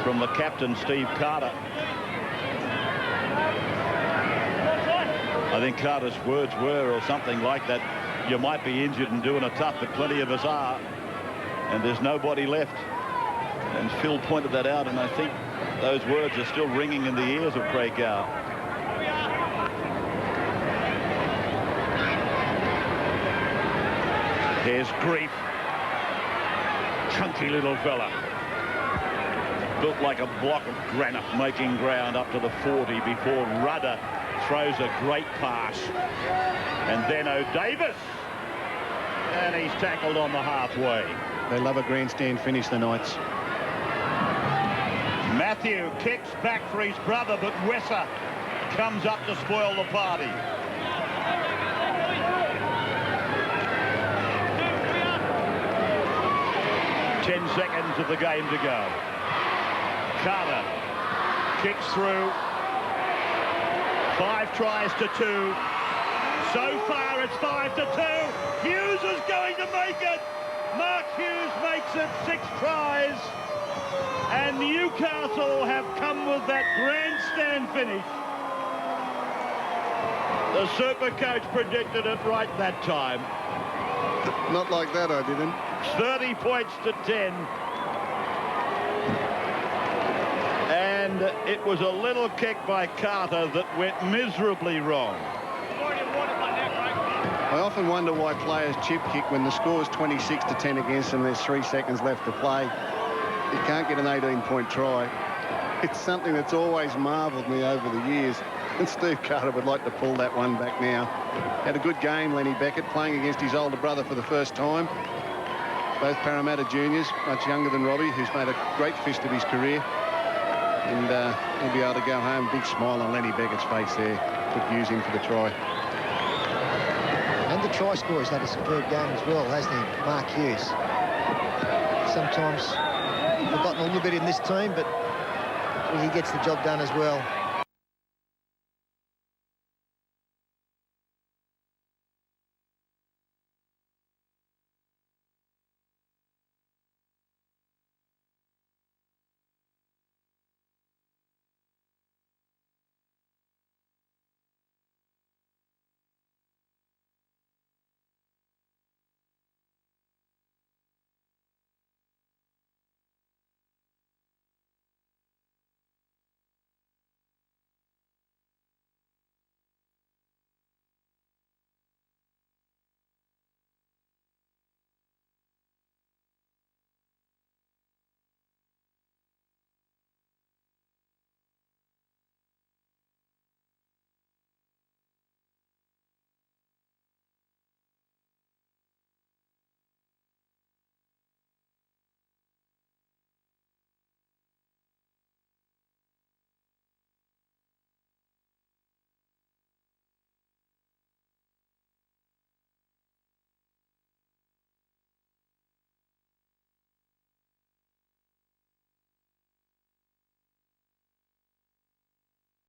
from the captain, Steve Carter. I think Carter's words were, or something like that, you might be injured and doing a tough, but plenty of us are, and there's nobody left. And Phil pointed that out, and I think those words are still ringing in the ears of Craig Gower. Here's Grief. Chunky little fella. Built like a block of granite, making ground up to the 40 before Rudder throws a great pass. And then O'Davis. And he's tackled on the halfway. They love a grandstand finish, the Knights. Matthew kicks back for his brother, but Wesser comes up to spoil the party. Ten seconds of the game to go. Carter kicks through. 5 tries to 2. So far it's 5-2. Hughes is going to make it. Mark Hughes makes it 6 tries. And Newcastle have come with that grandstand finish. The super coach predicted it right that time. Not like that, I didn't. 30 points to 10. And it was a little kick by Carter that went miserably wrong. I often wonder why players chip kick when the score's 26-10 against them. There's 3 seconds left to play. You can't get an 18-point try. It's something that's always marvelled me over the years. And Steve Carter would like to pull that one back now. Had a good game, Lenny Beckett, playing against his older brother for the first time. Both Parramatta juniors, much younger than Robbie, who's made a great fist of his career. And he'll be able to go home. Big smile on Lenny Beckett's face there. Could use him for the try. And the try scorer's had a superb game as well, hasn't he, Mark Hughes? Sometimes forgotten a little bit in this team, but he gets the job done as well.